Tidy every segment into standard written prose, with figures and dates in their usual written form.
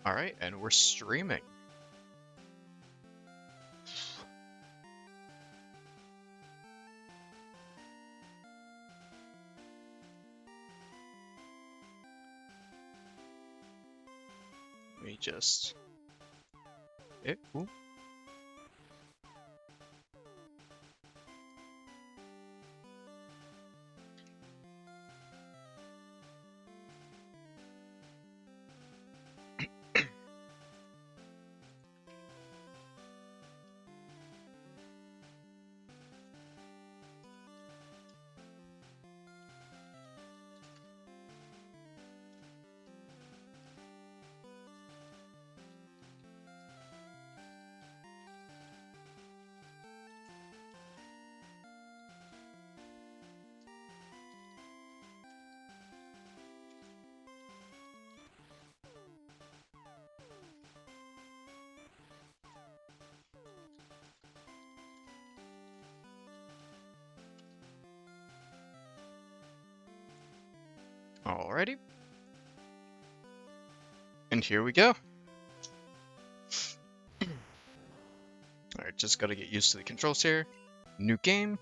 Alright, and we're streaming. Let me just... ooh. Alrighty. And here we go. Alright, just gotta get used to the controls here. New game.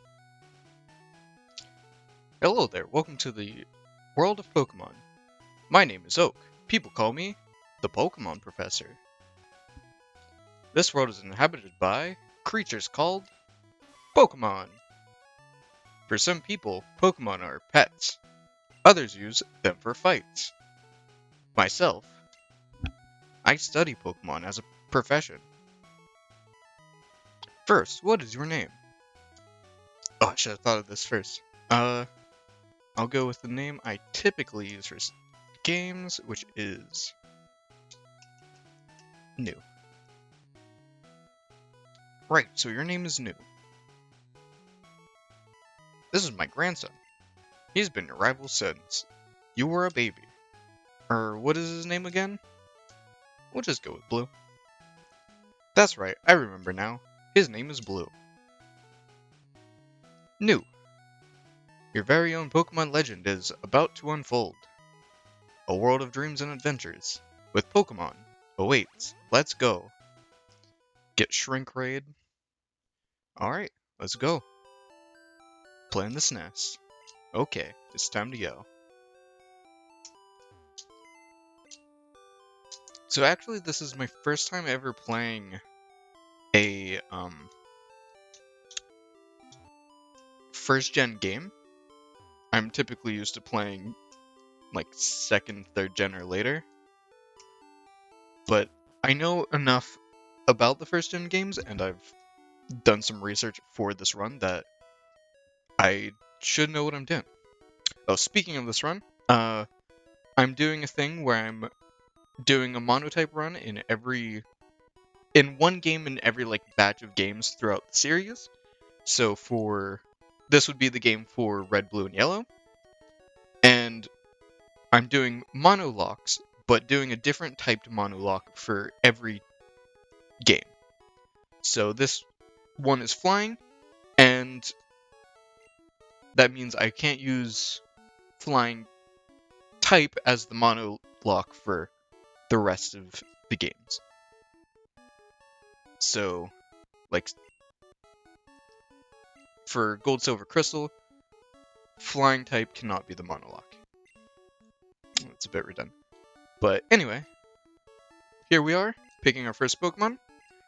Hello there, welcome to the world of Pokemon. My name is Oak. People call me the Pokemon Professor. This world is inhabited by creatures called Pokemon. For some people, Pokemon are pets. Others use them for fights. Myself, I study Pokemon as a profession. First, what is your name? Oh, I should have thought of this first. I'll go with the name I typically use for games, which is New. Right, so your name is New. This is my grandson. He's been your rival since you were a baby. What is his name again? We'll just go with Blue. That's right, I remember now. His name is Blue. New. Your very own Pokemon legend is about to unfold. A world of dreams and adventures with Pokemon awaits. Let's go. Get Shrink Raid. Alright, let's go. Plan the SNES. Okay, it's time to go. So actually, this is my first time ever playing a first gen game. I'm typically used to playing like second, third gen or later. But I know enough about the first gen games, and I've done some research for this run that I should know what I'm doing. Oh, speaking of this run, I'm doing a thing where I'm doing a monotype run in one game in every like batch of games throughout the series. So this would be the game for Red, Blue, and Yellow. And I'm doing Monolocks, but doing a different typed Monolocke for every game. So this one is flying, and that means I can't use flying type as the Monolocke for the rest of the games. So, like, for Gold, Silver, Crystal, flying type cannot be the Monolocke. It's a bit redundant. But anyway, here we are, picking our first Pokemon.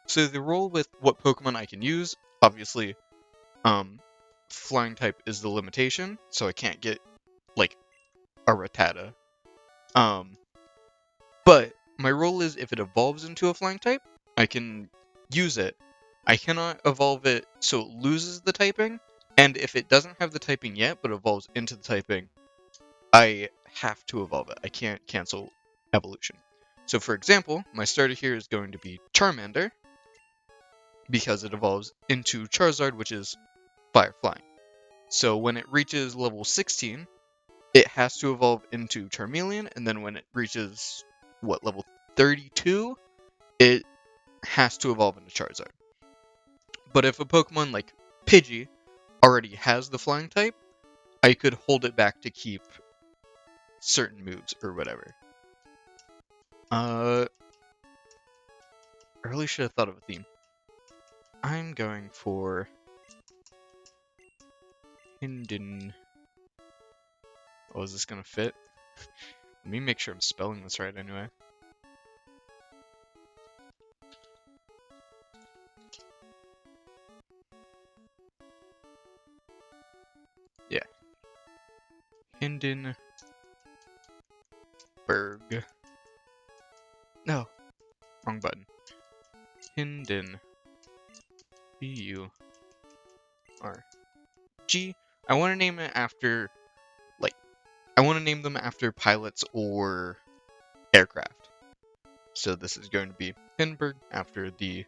So the role with what Pokemon I can use, obviously, flying type is the limitation, so I can't get, like, a Rattata. But my role is if it evolves into a flying type, I can use it. I cannot evolve it so it loses the typing, and if it doesn't have the typing yet, but evolves into the typing, I have to evolve it. I can't cancel evolution. So for example, my starter here is going to be Charmander, because it evolves into Charizard, which is Fire Flying. So when it reaches level 16, it has to evolve into Charmeleon, and then when it reaches, level 32, it has to evolve into Charizard. But if a Pokemon like Pidgey already has the flying type, I could hold it back to keep certain moves or whatever. I really should have thought of a theme. I'm going for Hinden. Oh, is this gonna fit? Let me make sure I'm spelling this right anyway. Yeah. Hindenburg. No. Wrong button. Hinden. B-U-R-G. I want to name it after, like, I want to name them after pilots or aircraft. So this is going to be Hindenburg after the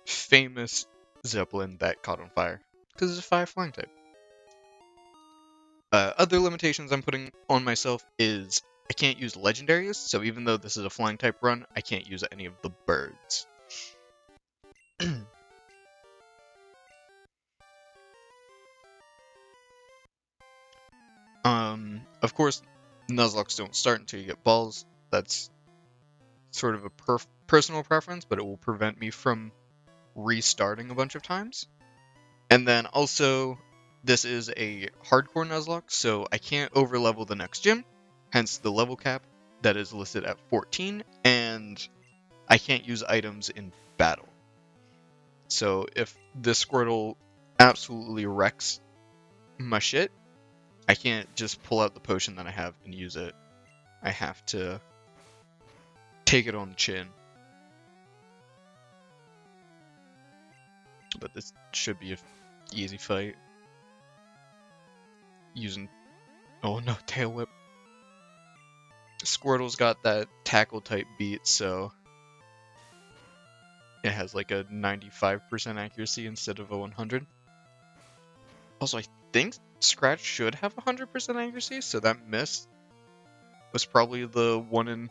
famous Zeppelin that caught on fire. Because it's a fire flying type. Other limitations I'm putting on myself is I can't use legendaries, so even though this is a flying type run, I can't use any of the birds. Of course, Nuzlockes don't start until you get balls. That's sort of a personal preference, but it will prevent me from restarting a bunch of times. And then also, this is a hardcore Nuzlocke, so I can't overlevel the next gym, hence the level cap that is listed at 14, and I can't use items in battle. So if this Squirtle absolutely wrecks my shit, I can't just pull out the potion that I have and use it. I have to take it on the chin. But this should be an easy fight. Using... Oh no, Tail Whip. Squirtle's got that tackle type beat, so it has like a 95% accuracy instead of a 100. Also, I think Scratch should have 100% accuracy, so that miss was probably the 1 in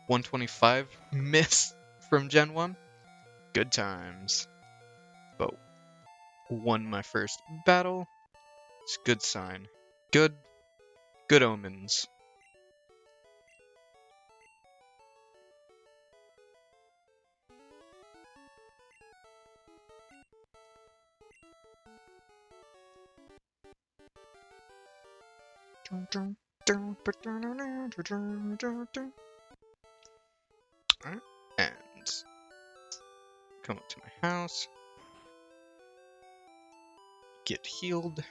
125 miss from Gen 1. Good times. But won my first battle. It's a good sign. Good omens. Alright, and come up to my house. Get healed.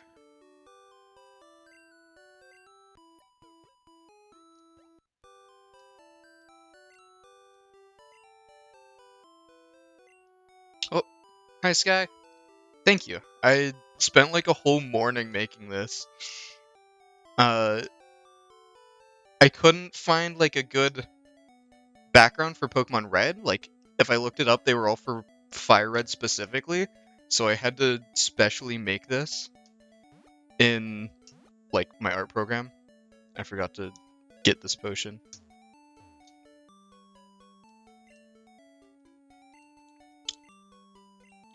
Oh, hi Sky. Thank you. I spent like a whole morning making this. I couldn't find like a good background for Pokemon Red. Like, if I looked it up, they were all for Fire Red specifically. So I had to specially make this in, like, my art program. I forgot to get this potion.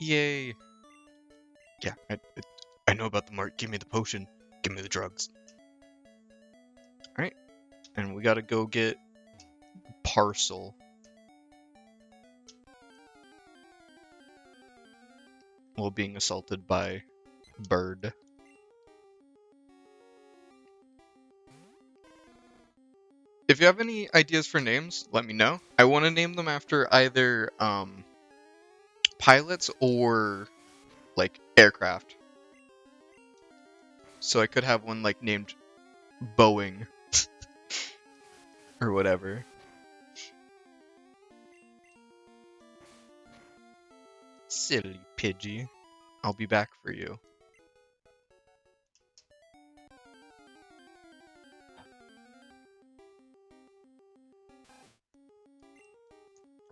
Yay! Yeah, I know about the mart. Give me the potion. Give me the drugs. Alright. And we gotta go get Parcel. While being assaulted by Bird. If you have any ideas for names, let me know. I want to name them after either pilots or like aircraft. So I could have one like named Boeing or whatever. Silly Pidgey. I'll be back for you.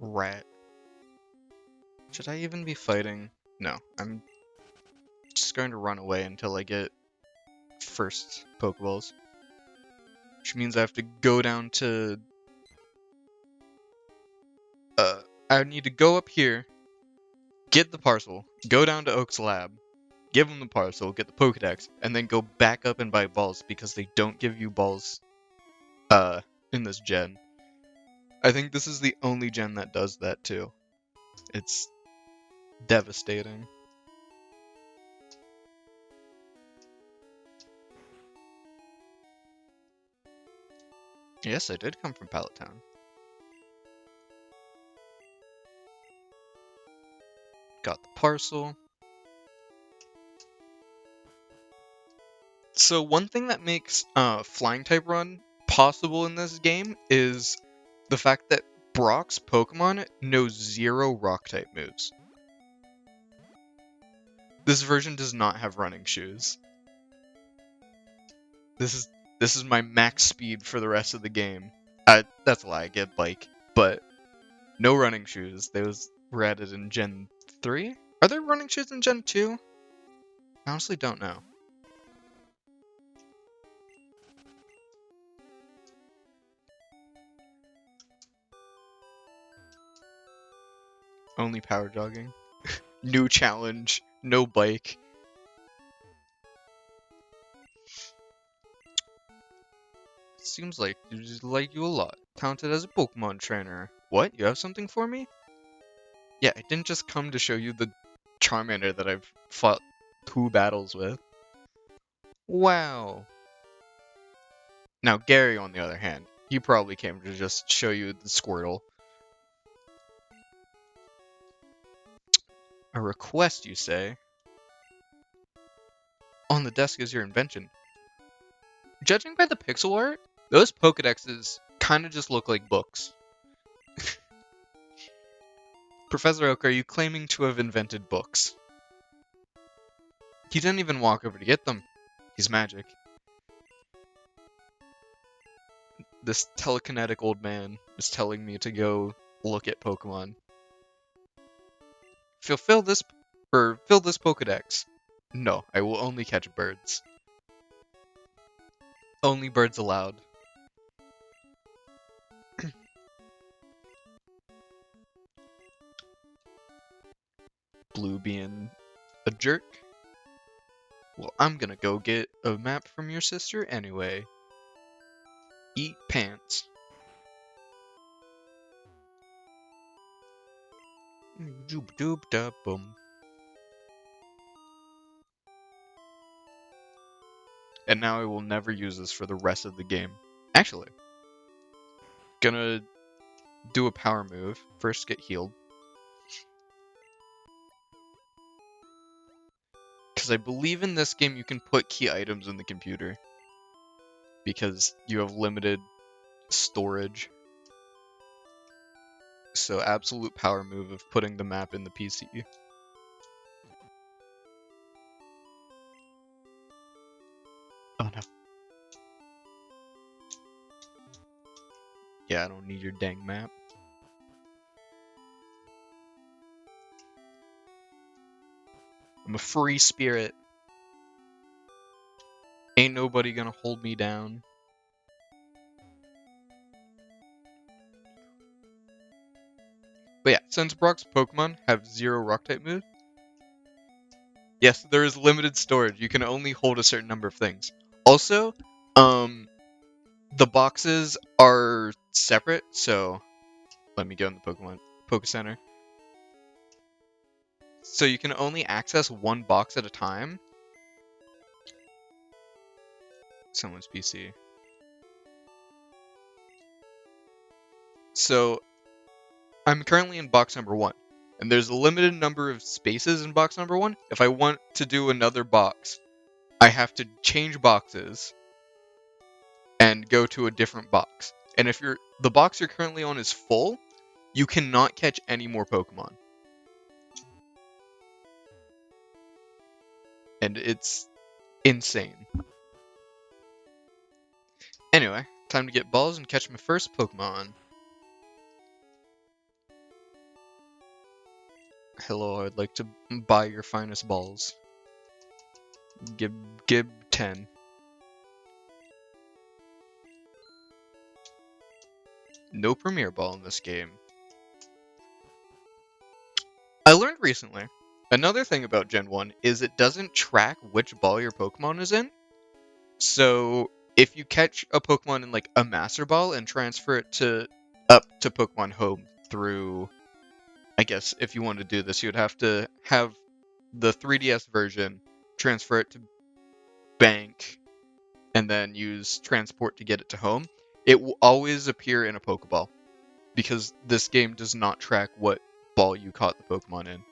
Rat. Should I even be fighting? No, I'm just going to run away until I get first Pokeballs. Which means I have to go down to... I need to go up here, get the parcel, go down to Oak's lab, give him the parcel, get the Pokedex, and then go back up and buy balls because they don't give you balls, in this gen. I think this is the only gen that does that too. It's devastating. Yes, I did come from Pallet Town. Got the parcel. So one thing that makes Flying type run possible in this game is the fact that Brock's Pokemon knows 0 Rock type moves. This version does not have running shoes. This is my max speed for the rest of the game. That's a lie, I get bike, but no running shoes. Those were added in Gen 3? Are there running shoes in Gen 2? I honestly don't know. Only power jogging. New challenge. No bike. Seems like you just like you a lot. Talented as a Pokemon trainer. What? You have something for me? Yeah, I didn't just come to show you the Charmander that I've fought 2 battles with. Wow. Now, Gary, on the other hand, he probably came to just show you the Squirtle. A request, you say? On the desk is your invention. Judging by the pixel art, those Pokedexes kind of just look like books. Professor Oak, are you claiming to have invented books? He didn't even walk over to get them. He's magic. This telekinetic old man is telling me to go look at Pokemon. Fill this Pokedex. No, I will only catch birds. Only birds allowed. Blue being a jerk. Well, I'm gonna go get a map from your sister anyway. Eat pants. Doob doob da boom. And now I will never use this for the rest of the game. Actually, gonna do a power move. First get healed. Because I believe in this game you can put key items in the computer. Because you have limited storage. So absolute power move of putting the map in the PC. Oh no. Yeah, I don't need your dang map. I'm a free spirit. Ain't nobody gonna hold me down. But yeah, since Brock's Pokemon have 0 Rock-type moves, yes, there is limited storage. You can only hold a certain number of things. Also, the boxes are separate, so let me go in the Poke Center. So you can only access one box at a time. Someone's PC. So I'm currently in box number 1, and there's a limited number of spaces in box number 1. If I want to do another box, I have to change boxes and go to a different box. And if the box you're currently on is full, you cannot catch any more Pokemon. And it's insane. Anyway, time to get balls and catch my first Pokemon. Hello, I'd like to buy your finest balls. Give 10. No Premier Ball in this game. I learned recently, another thing about Gen 1 is it doesn't track which ball your Pokemon is in. So, if you catch a Pokemon in like a Master Ball and transfer it up to Pokemon Home through I guess if you want to do this, you would have to have the 3DS version, transfer it to bank, and then use transport to get it to home. It will always appear in a Pokeball because this game does not track what ball you caught the Pokemon in.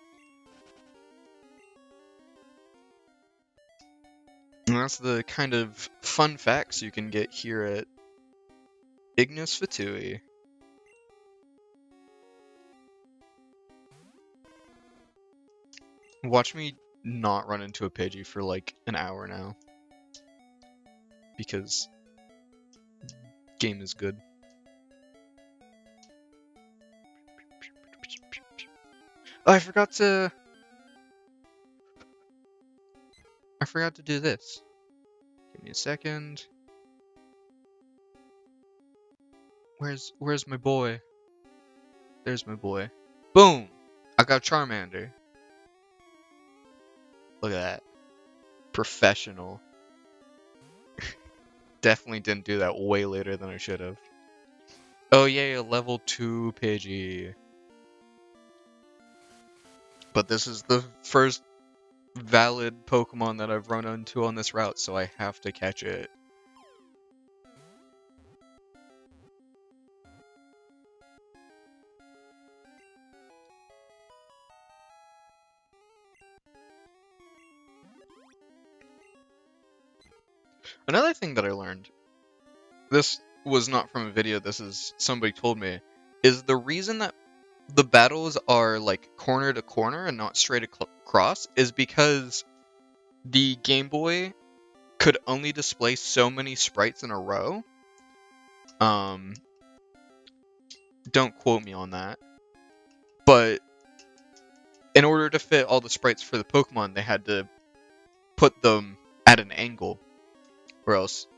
And that's the kind of fun facts you can get here at Ignis Fatui. Watch me not run into a Pidgey for like an hour now. Because game is good. Oh, I forgot to do this. Give me a second. Where's my boy? There's my boy. Boom! I got Charmander. Look at that. Professional. Definitely didn't do that way later than I should have. Oh yeah, level 2 Pidgey. But this is the first valid Pokemon that I've run into on this route, so I have to catch it. Another thing that I learned, this was not from a video, this is somebody told me, is the reason that the battles are like corner to corner and not straight across is because the Game Boy could only display so many sprites in a row. Don't quote me on that. But in order to fit all the sprites for the Pokemon, they had to put them at an angle, or else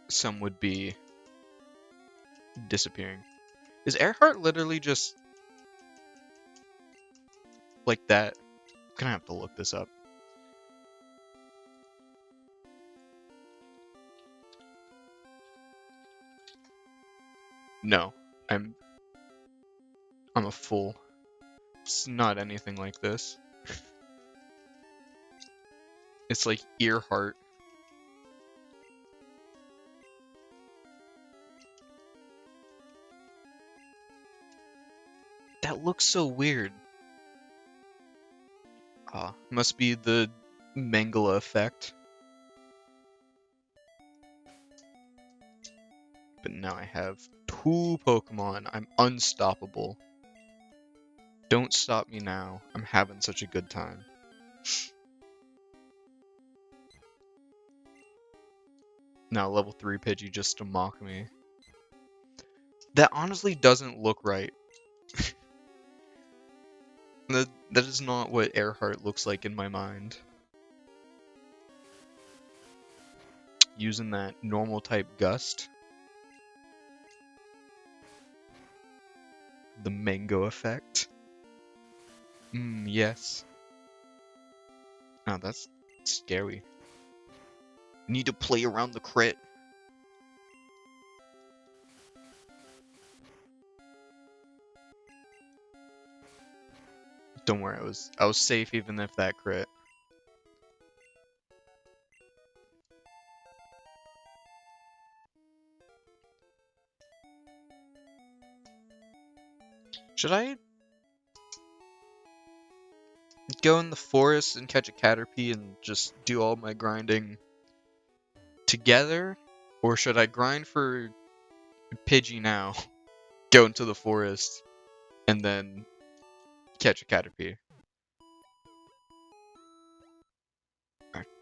some would be disappearing. Is Earhart literally just like that? I'm gonna have to look this up. No, I'm a fool. It's not anything like this. It's like Earhart. That looks so weird. Ah, must be the Mangala effect. But now I have 2 Pokemon. I'm unstoppable. Don't stop me now. I'm having such a good time. Now level 3 Pidgey just to mock me. That honestly doesn't look right. That is not what Earhart looks like in my mind. Using that normal type gust. The mango effect. Yes. Oh, that's scary. Need to play around the crit. Don't worry, I was safe even if that crit. Should I go in the forest and catch a Caterpie and just do all my grinding together? Or should I grind for Pidgey now, go into the forest, and then catch a Caterpie?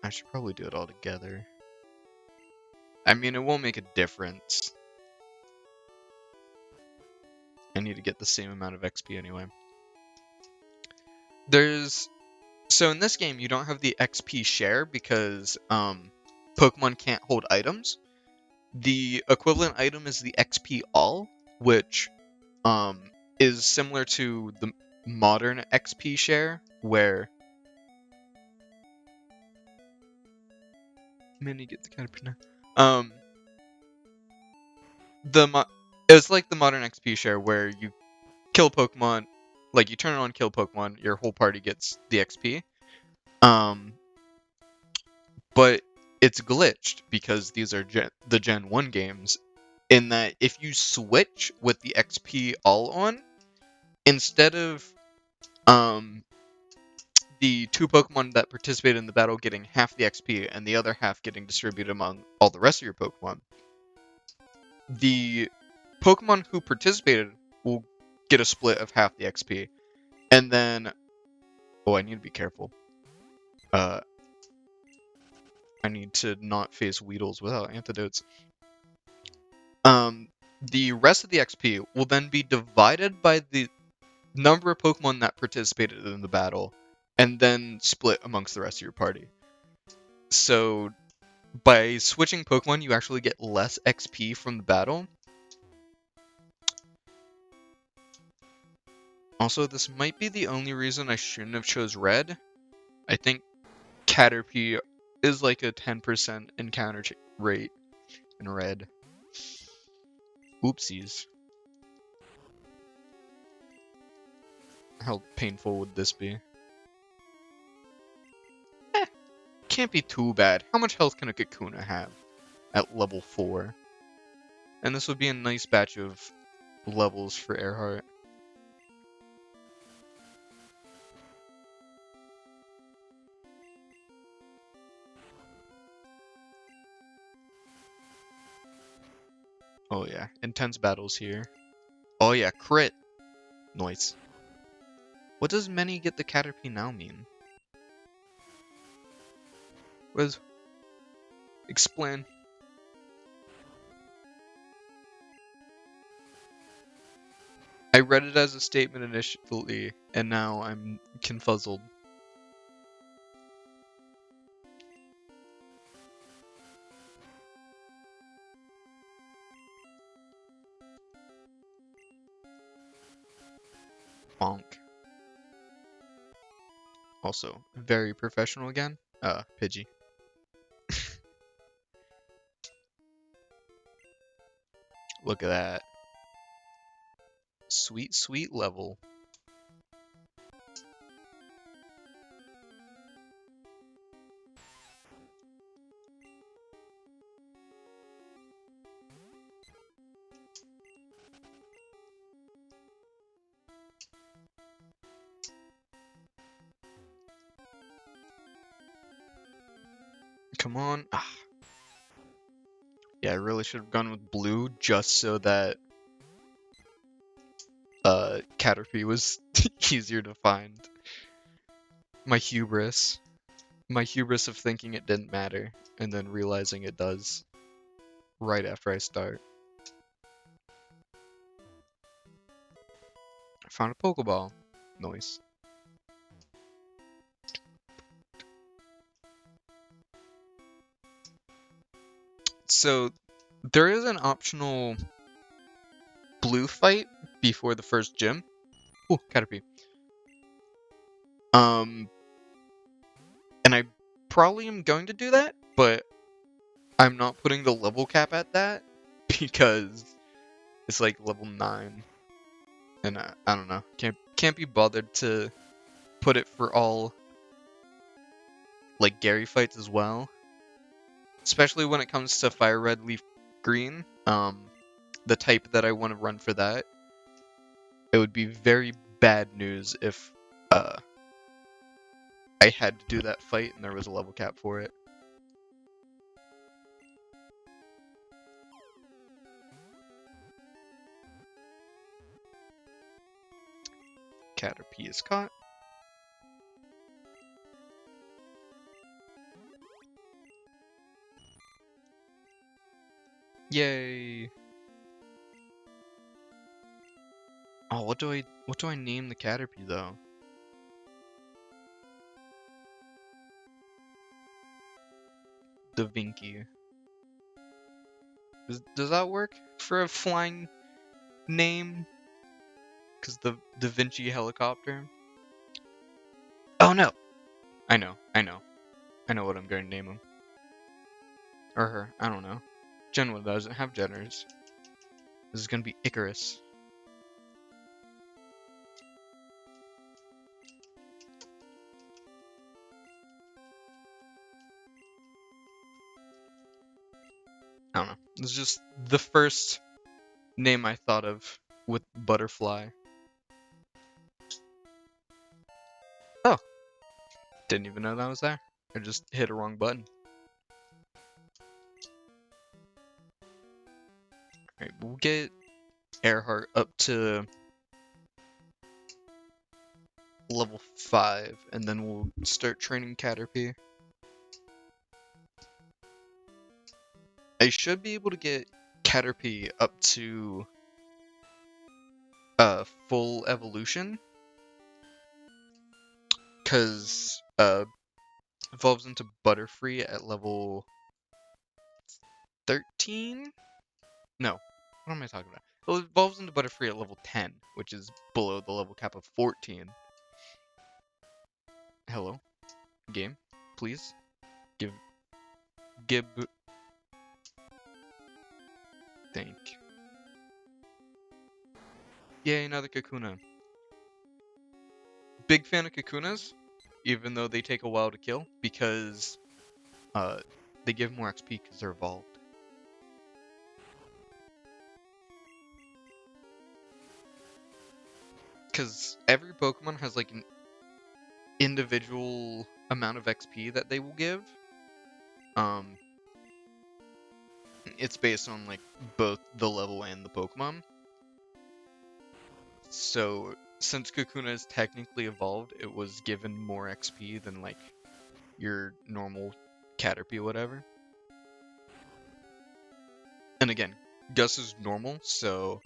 I should probably do it all together. I mean, it won't make a difference. I need to get the same amount of XP anyway. So in this game, you don't have the XP share because Pokemon can't hold items. The equivalent item is the XP all, which is similar to the modern XP share, where Minnie get the Caterpie now. It's like the modern XP share where you kill Pokemon, Like, you turn it on, kill Pokemon, your whole party gets the XP. Um, but it's glitched because these are the Gen 1 games, in that if you switch with the XP all on, instead of um, the two Pokemon that participate in the battle getting half the XP and the other half getting distributed among all the rest of your Pokemon, the Pokemon who participated will get a split of half the XP. And then, oh, I need to be careful. I need to not face Weedles without antidotes. The rest of the XP will then be divided by the number of Pokemon that participated in the battle, and then split amongst the rest of your party. So, by switching Pokemon, you actually get less XP from the battle. Also, this might be the only reason I shouldn't have chose Red. I think Caterpie is like a 10% encounter rate in Red. Oopsies. How painful would this be? Can't be too bad. How much health can a Kakuna have at level 4? And this would be a nice batch of levels for Earhart. Oh yeah, intense battles here. Oh yeah, crit! Nice. What does many get the Caterpie now mean? Was explain. I read it as a statement initially, and now I'm confuzzled. Bonk. Also, very professional again. Pidgey. Look at that. Sweet, sweet level. Come on. Ah. Yeah, I really should have gone with blue just so that Caterpie was easier to find. My hubris. My hubris of thinking it didn't matter, and then realizing it does. Right after I start. I found a Pokeball. Nice. So, there is an optional blue fight before the first gym. Ooh, Caterpie. And I probably am going to do that, but I'm not putting the level cap at that because it's like level 9. And I don't know. Can't be bothered to put it for all like Gary fights as well. Especially when it comes to Fire Red, Leaf Green. The type that I want to run for that. It would be very bad news if I had to do that fight and there was a level cap for it. Caterpie is caught. Yay! Oh, what do I name the Caterpie though? Da Vinci. Does that work for a flying name? Cause the Da Vinci helicopter. Oh no! I know what I'm going to name him. Or her. I don't know. Gen 1 doesn't have genders. This is gonna be Icarus. I don't know. It's just the first name I thought of with butterfly. Oh, didn't even know that was there. I just hit a wrong button. Alright, we'll get Earhart up to level 5, and then we'll start training Caterpie. I should be able to get Caterpie up to full evolution, because evolves into Butterfree at level 13? No, what am I talking about? Well, it evolves into Butterfree at level 10, which is below the level cap of 14. Hello? Game? Please? Give... Gib... Thank. Yay, another Kakuna. Big fan of Kakunas, even though they take a while to kill, because they give more XP because they're evolved. Because every Pokemon has like an individual amount of XP that they will give. It's based on like both the level and the Pokemon. So since Kakuna is technically evolved, it was given more XP than like your normal Caterpie, whatever. And again, Gus is normal, so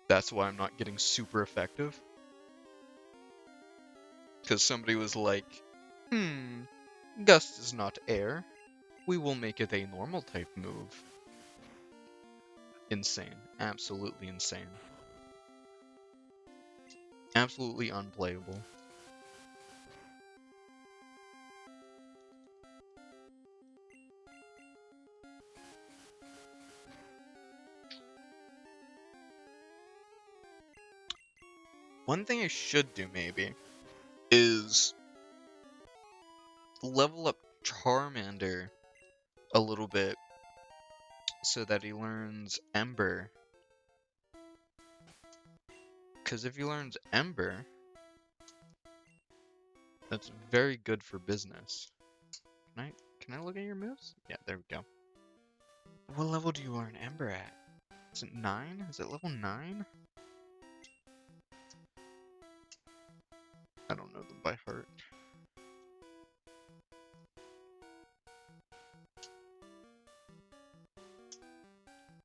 that's why I'm not getting super effective. Because somebody was like, Gust is not air. We will make it a normal type move. Insane. Absolutely insane. Absolutely unplayable. One thing I should do, maybe, is level up Charmander a little bit so that he learns Ember. Because if he learns Ember, that's very good for business. Can I look at your moves? Yeah, there we go. What level do you learn Ember at? Is it 9? Is it level 9? I don't know them by heart.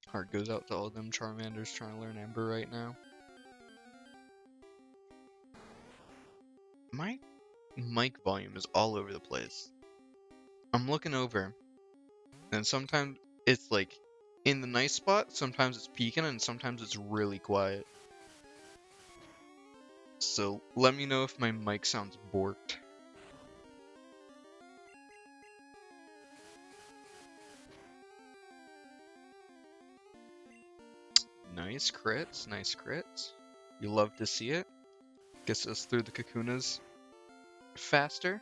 Heart goes out to all them Charmanders trying to learn Ember right now. My mic volume is all over the place. I'm looking over, and sometimes it's like in the nice spot, sometimes it's peaking, and sometimes it's really quiet. So let me know if my mic sounds borked. Nice crits, nice crits. You love to see it. Gets us through the Kakunas faster.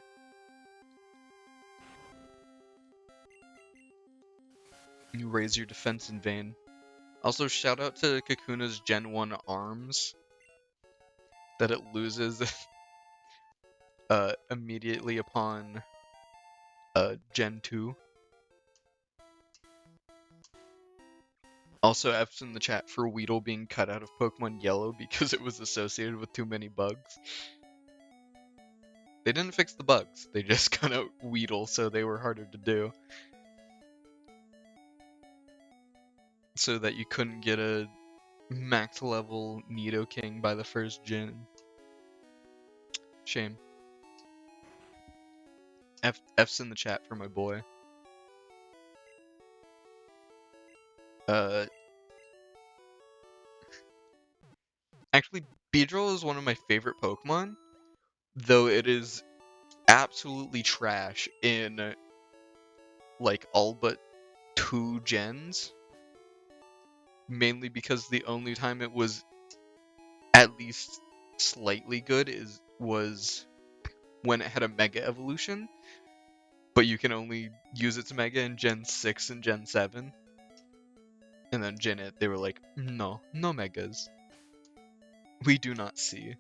You raise your defense in vain. Also, shout out to Kakuna's Gen 1 arms that it loses immediately upon Gen 2. Also, F's in the chat for Weedle being cut out of Pokemon Yellow because it was associated with too many bugs. They didn't fix the bugs, they just cut out Weedle so they were harder to do. So that you couldn't get a max level Nidoking by the first gen. Shame. F's in the chat for my boy. Actually, Beedrill is one of my favorite Pokemon, though it is absolutely trash in like all but 2 gens. Mainly because the only time it was at least slightly good was when it had a Mega Evolution, but you can only use its Mega in Gen 6 and Gen 7. And then Gen 8, they were like, no, no megas. We do not see.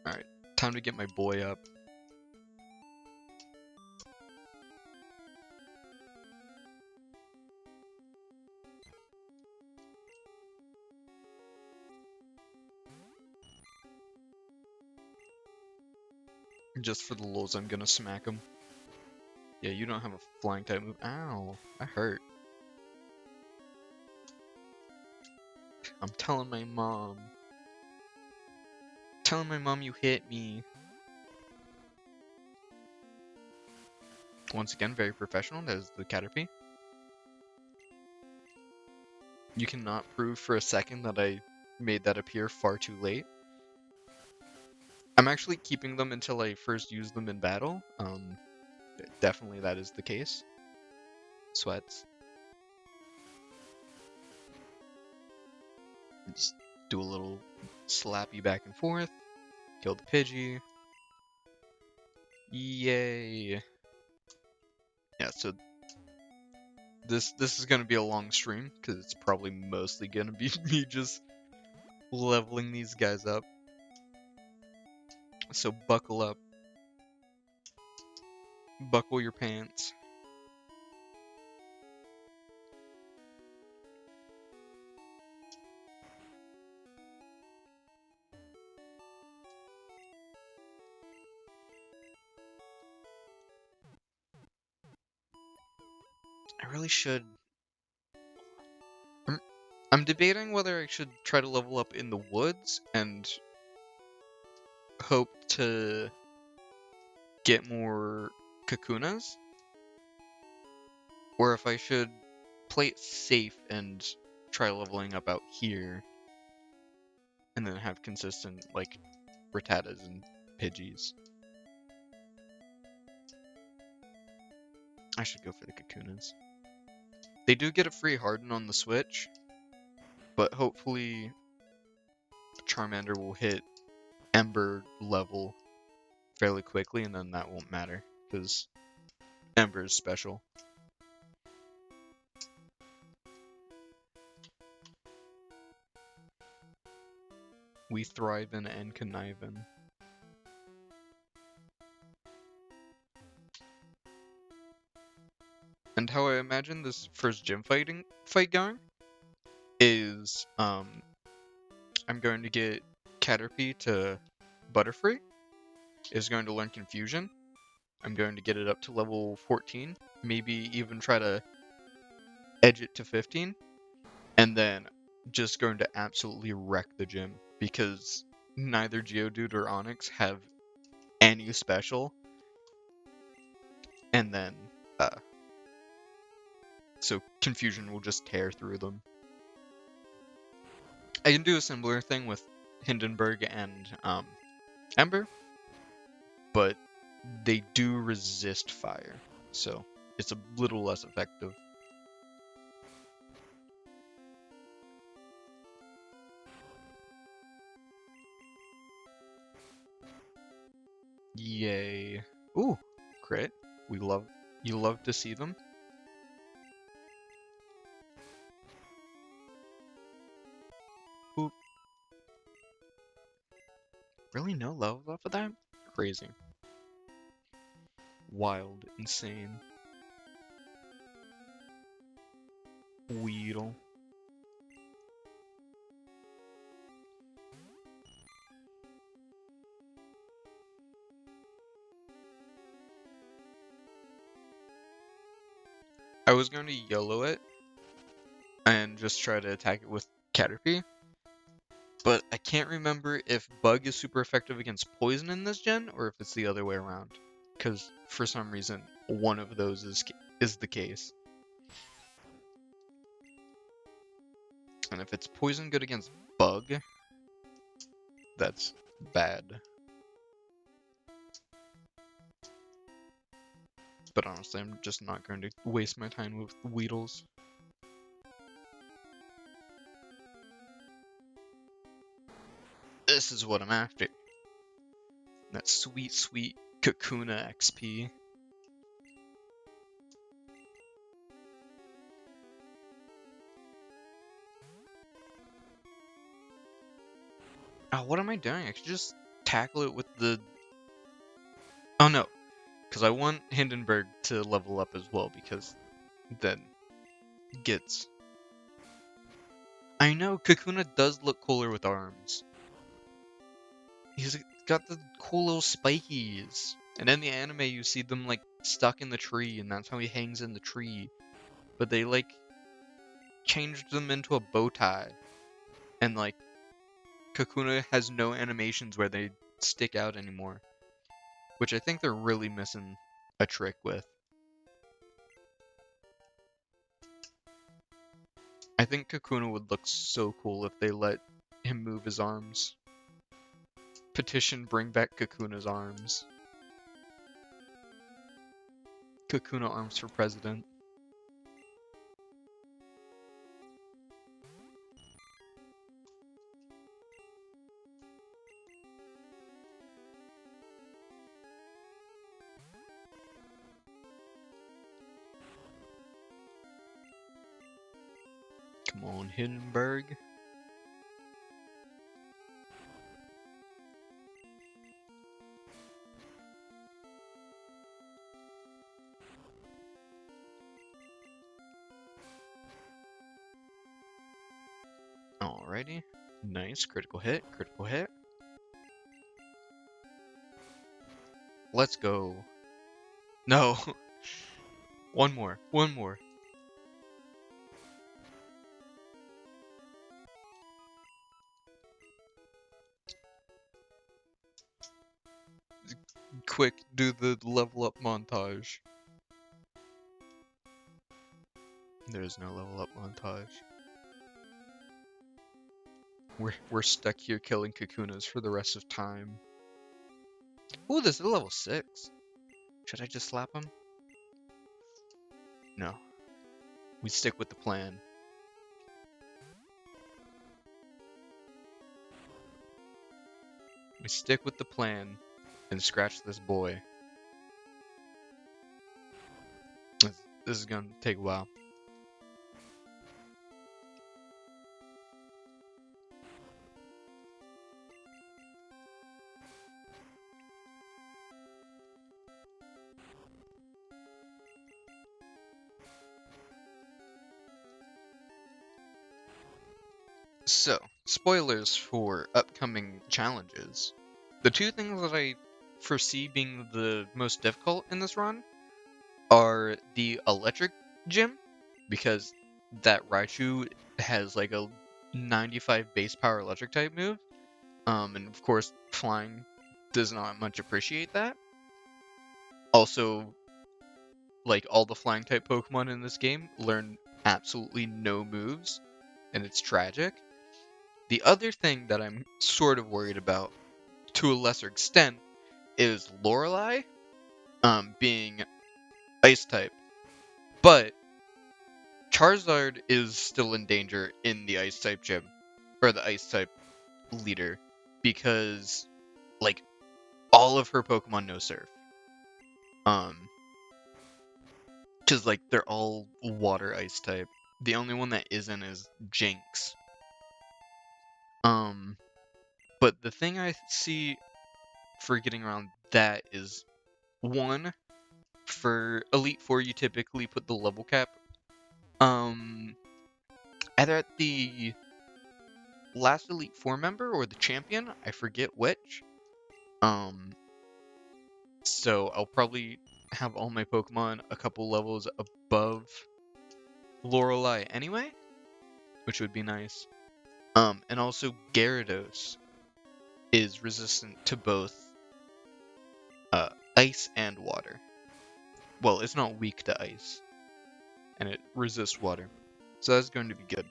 Alright, time to get my boy up. Just for the lulz, I'm gonna smack him. Yeah, you don't have a flying type move. Ow, that hurt. I'm telling my mom. Telling my mom you hit me. Once again, very professional. That is the Caterpie. You cannot prove for a second that I made that appear far too late. I'm actually keeping them until I first use them in battle. Definitely that is the case. Sweats. Just do a little slappy back and forth. Kill the Pidgey. Yay. Yeah, so this is gonna be a long stream, because it's probably mostly gonna be me just leveling these guys up. So buckle up. Buckle your pants. I really should. I'm debating whether I should try to level up in the woods and hope to get more Kakunas, or if I should play it safe and try leveling up out here, and then have consistent, like, Rattatas and Pidgeys. I should go for the Kakunas. They do get a free Harden on the Switch, but hopefully Charmander will hit Ember level fairly quickly, and then that won't matter, because Ember is special. We thrive in and connive in. And how I imagine this first gym fight going is I'm going to get Caterpie to Butterfree. Is going to learn Confusion. I'm going to get it up to level 14, maybe even try to edge it to 15, and then just going to absolutely wreck the gym, because neither Geodude or Onix have any special, and then so Confusion will just tear through them. I can do a similar thing with Hindenburg and Ember, but they do resist fire, so it's a little less effective. Yay. Ooh, crit. You love to see them. Oop. Really no love off of that? Crazy. Wild, insane. Weedle. I was going to YOLO it and just try to attack it with Caterpie, but I can't remember if Bug is super effective against Poison in this gen, or if it's the other way around. Because for some reason, one of those is the case. And if it's Poison good against Bug, that's bad. But honestly, I'm just not going to waste my time with Weedles. This is what I'm after. That sweet, sweet Kakuna XP. Oh, what am I doing? I should just tackle it with the... Oh no, because I want Hindenburg to level up as well, because then gets... I know, Kakuna does look cooler with arms. He's got the cool little spikies. And in the anime, you see them, like, stuck in the tree, and that's how he hangs in the tree. But they, like, changed them into a bow tie. And, like, Kakuna has no animations where they stick out anymore. Which I think they're really missing a trick with. I think Kakuna would look so cool if they let him move his arms. Petition, bring back Kakuna's arms. Kakuna arms for president. Come on, Hindenburg. Alrighty. Nice. Critical hit. Critical hit. Let's go. No. One more. One more. Quick, do the level up montage. There's no level up montage. We're stuck here killing Kakunas for the rest of time. Ooh, this is level 6. Should I just slap him? No. We stick with the plan. We stick with the plan and scratch this boy. This is gonna take a while. So, spoilers for upcoming challenges. The two things that I foresee being the most difficult in this run are the electric gym, because that Raichu has like a 95 base power electric type move. And of course, flying does not much appreciate that. Also, like all the flying type Pokemon in this game learn absolutely no moves, and it's tragic. The other thing that I'm sort of worried about, to a lesser extent, is Lorelei, being Ice type. But Charizard is still in danger in the Ice type gym, or the Ice type leader, because like all of her Pokemon know Surf. Because like they're all Water Ice type. The only one that isn't is Jinx. But the thing I see for getting around that is, one, for Elite Four you typically put the level cap either at the last Elite Four member or the champion, I forget which. So I'll probably have all my Pokemon a couple levels above Lorelei anyway, which would be nice. And also Gyarados is resistant to both ice and water. Well, it's not weak to ice, and it resists water, so that's going to be good.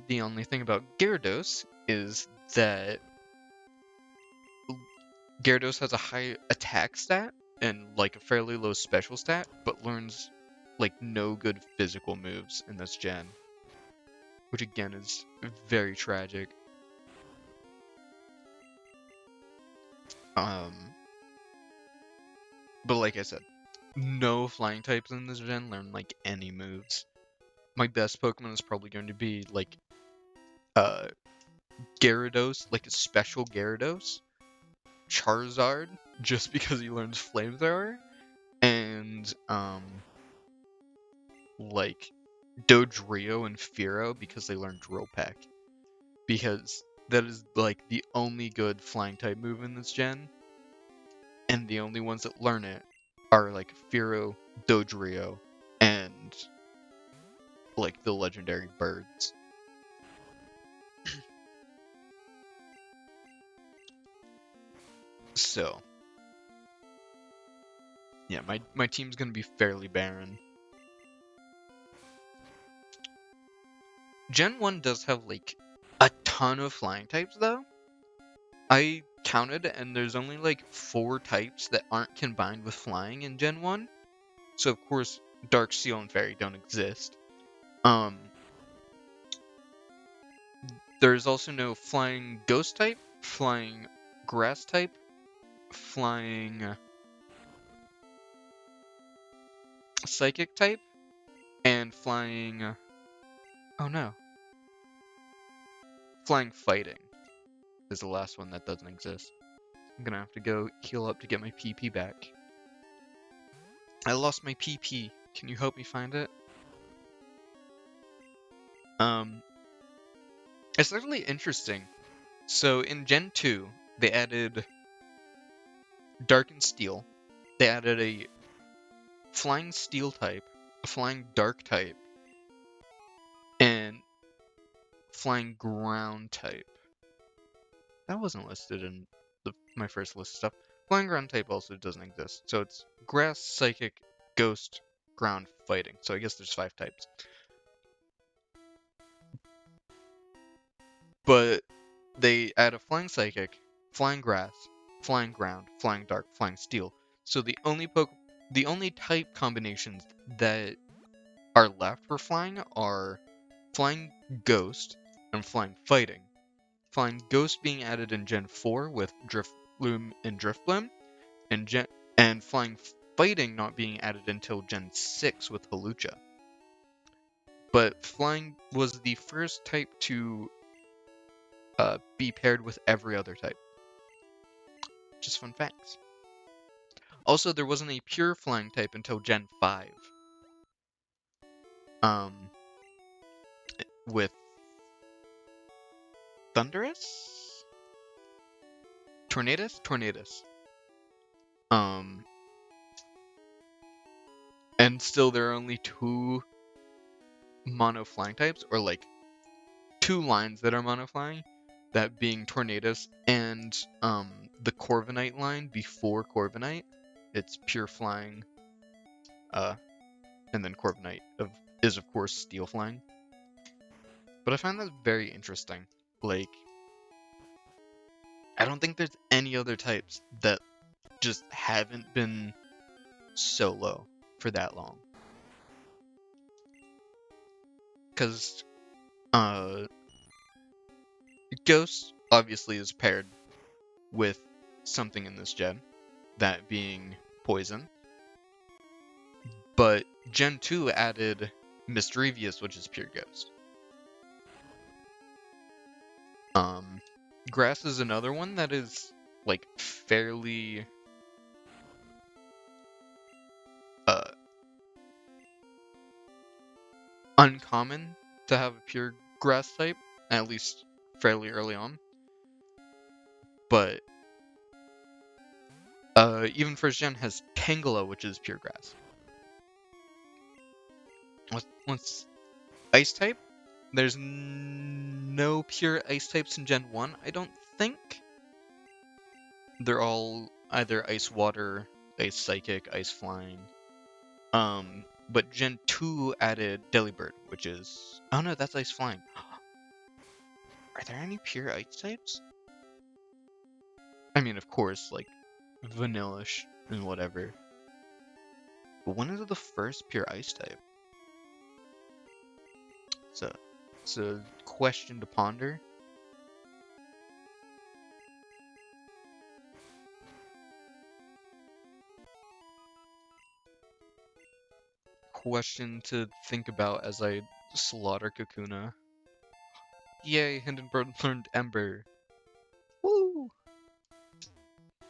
The only thing about Gyarados is that Gyarados has a high attack stat and like a fairly low special stat, but learns like no good physical moves in this gen, which again is very tragic. But like I said, no flying types in this gen learn like any moves. My best Pokemon is probably going to be like uh, Gyarados, like a special Gyarados, Charizard, just because he learns Flamethrower, and like Dodrio and Fearow because they learn Drill Peck. Because that is like the only good flying type move in this gen, and the only ones that learn it are like Fearow, Dodrio, and like the legendary birds. So yeah, my team's gonna be fairly barren. Gen 1 does have like a ton of flying types though. I counted and there's only like 4 types that aren't combined with flying in Gen 1. So of course Dark Steel and Fairy don't exist. There's also no flying ghost type, flying grass type, flying psychic type, and flying oh no. Flying fighting is the last one that doesn't exist. I'm gonna have to go heal up to get my PP back. I lost my PP. Can you help me find it? It's really interesting. So in Gen 2, they added Dark and Steel. They added a flying Steel type, a flying Dark type, and flying Ground type. That wasn't listed in my first list of stuff. Flying Ground type also doesn't exist. So it's Grass, Psychic, Ghost, Ground, Fighting. So I guess there's 5 types. But they add a Flying Psychic, Flying Grass, Flying Ground, Flying Dark, Flying Steel. So the only type combinations that are left for flying are Flying Ghost and Flying Fighting. Flying Ghost being added in Gen 4 with Drifloon and Drifblim, and Flying Fighting not being added until Gen 6 with Hawlucha. But Flying was the first type to be paired with every other type. Just fun facts. Also, there wasn't a pure Flying type until Gen 5. With Thundurus? Tornadus. And still there are only 2 mono flying types, or like 2 lines that are mono flying, that being Tornadus and the Corviknight line before Corviknight. It's pure flying, and then Corviknight is of course steel flying. But I find that very interesting. Like, I don't think there's any other types that just haven't been solo for that long. Because Ghost obviously is paired with something in this gen, that being Poison. But Gen 2 added Misdrevious, which is pure Ghost. Grass is another one that is like fairly uncommon to have a pure grass type, at least fairly early on. But even first gen has Tangela, which is pure grass. What's ice type? There's no pure ice types in Gen 1, I don't think. They're all either ice water, ice psychic, ice flying. But Gen 2 added Delibird, which is... Oh no, that's ice flying. Are there any pure ice types? I mean, of course, like, Vanillish and whatever. But when is it the first pure ice type? It's a question to ponder. Question to think about as I slaughter Kakuna. Yay, Hindenburg learned Ember. Woo!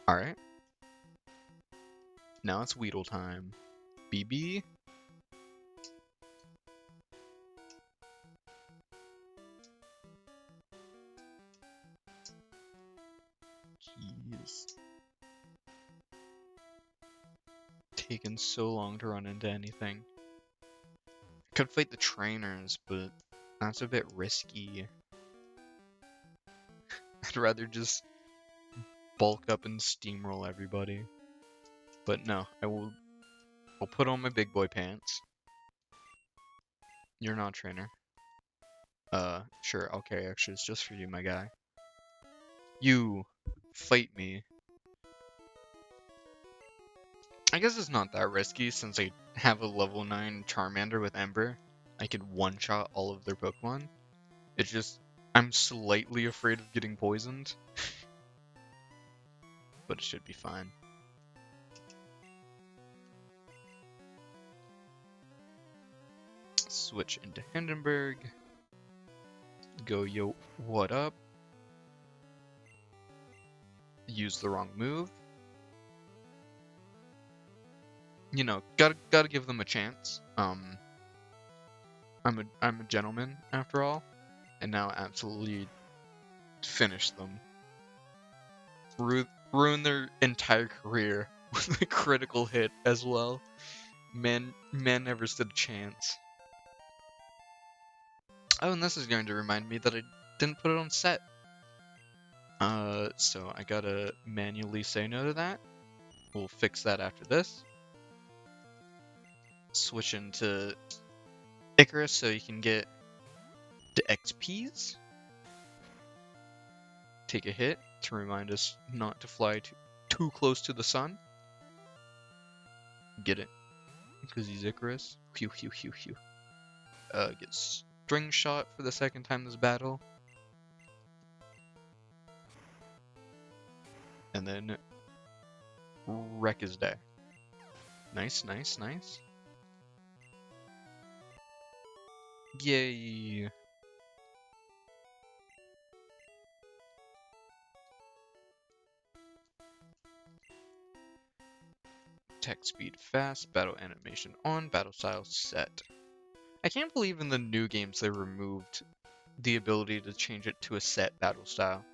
Alright. Now it's Weedle time. BB? Jeez. Taken so long to run into anything. Could fight the trainers, but that's a bit risky. I'd rather just bulk up and steamroll everybody. But no, I'll put on my big boy pants. You're not a trainer. Sure, I'll carry extras just for you, my guy. You fight me. I guess it's not that risky since I have a level 9 Charmander with Ember. I could one-shot all of their Pokemon. It's just, I'm slightly afraid of getting poisoned. But it should be fine. Switch into Hindenburg. Go, yo, what up? Use the wrong move. You know, gotta give them a chance. I'm a gentleman after all, and now absolutely finish them. Ruin their entire career with a critical hit as well. Man never stood a chance. Oh, and this is going to remind me that I didn't put it on set. So I gotta manually say no to that. We'll fix that after this. Switch into Icarus so you can get the XPs. Take a hit to remind us not to fly too close to the sun. Get it? Because he's Icarus. Phew, phew, phew, phew. Get string shot for the second time this battle. And then wreck his day. Nice, nice, nice. Yay! Attack speed fast, battle animation on, battle style set. I can't believe in the new games they removed the ability to change it to a set battle style.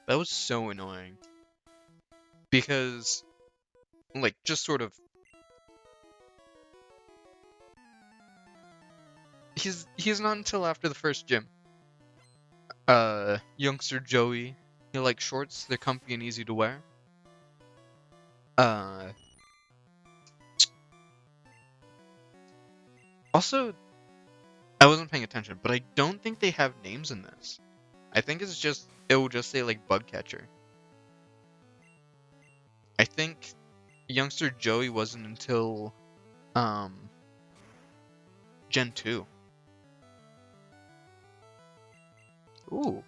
That was so annoying. Because, like, just sort of... He's not until after the first gym. Youngster Joey. He likes shorts, they're comfy and easy to wear. Also, I wasn't paying attention, but I don't think they have names in this. I think it will just say, like, Bug Catcher. I think Youngster Joey wasn't until, Gen 2. Ooh.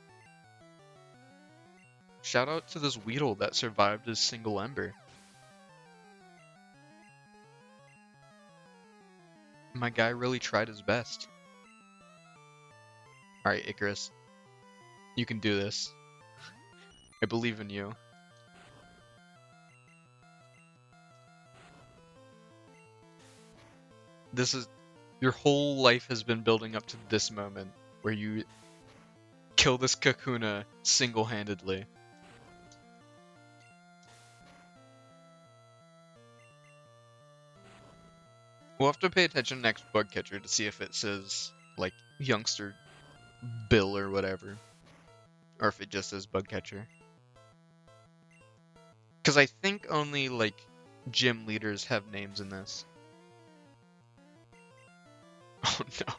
Shout out to this Weedle that survived his single Ember. My guy really tried his best. Alright, Icarus. You can do this. I believe in you. Your whole life has been building up to this moment where you kill this Kakuna single-handedly. We'll have to pay attention next Bug Catcher to see if it says, like, Youngster Bill or whatever. Or if it just says Bug Catcher. Because I think only, like, gym leaders have names in this. Oh no.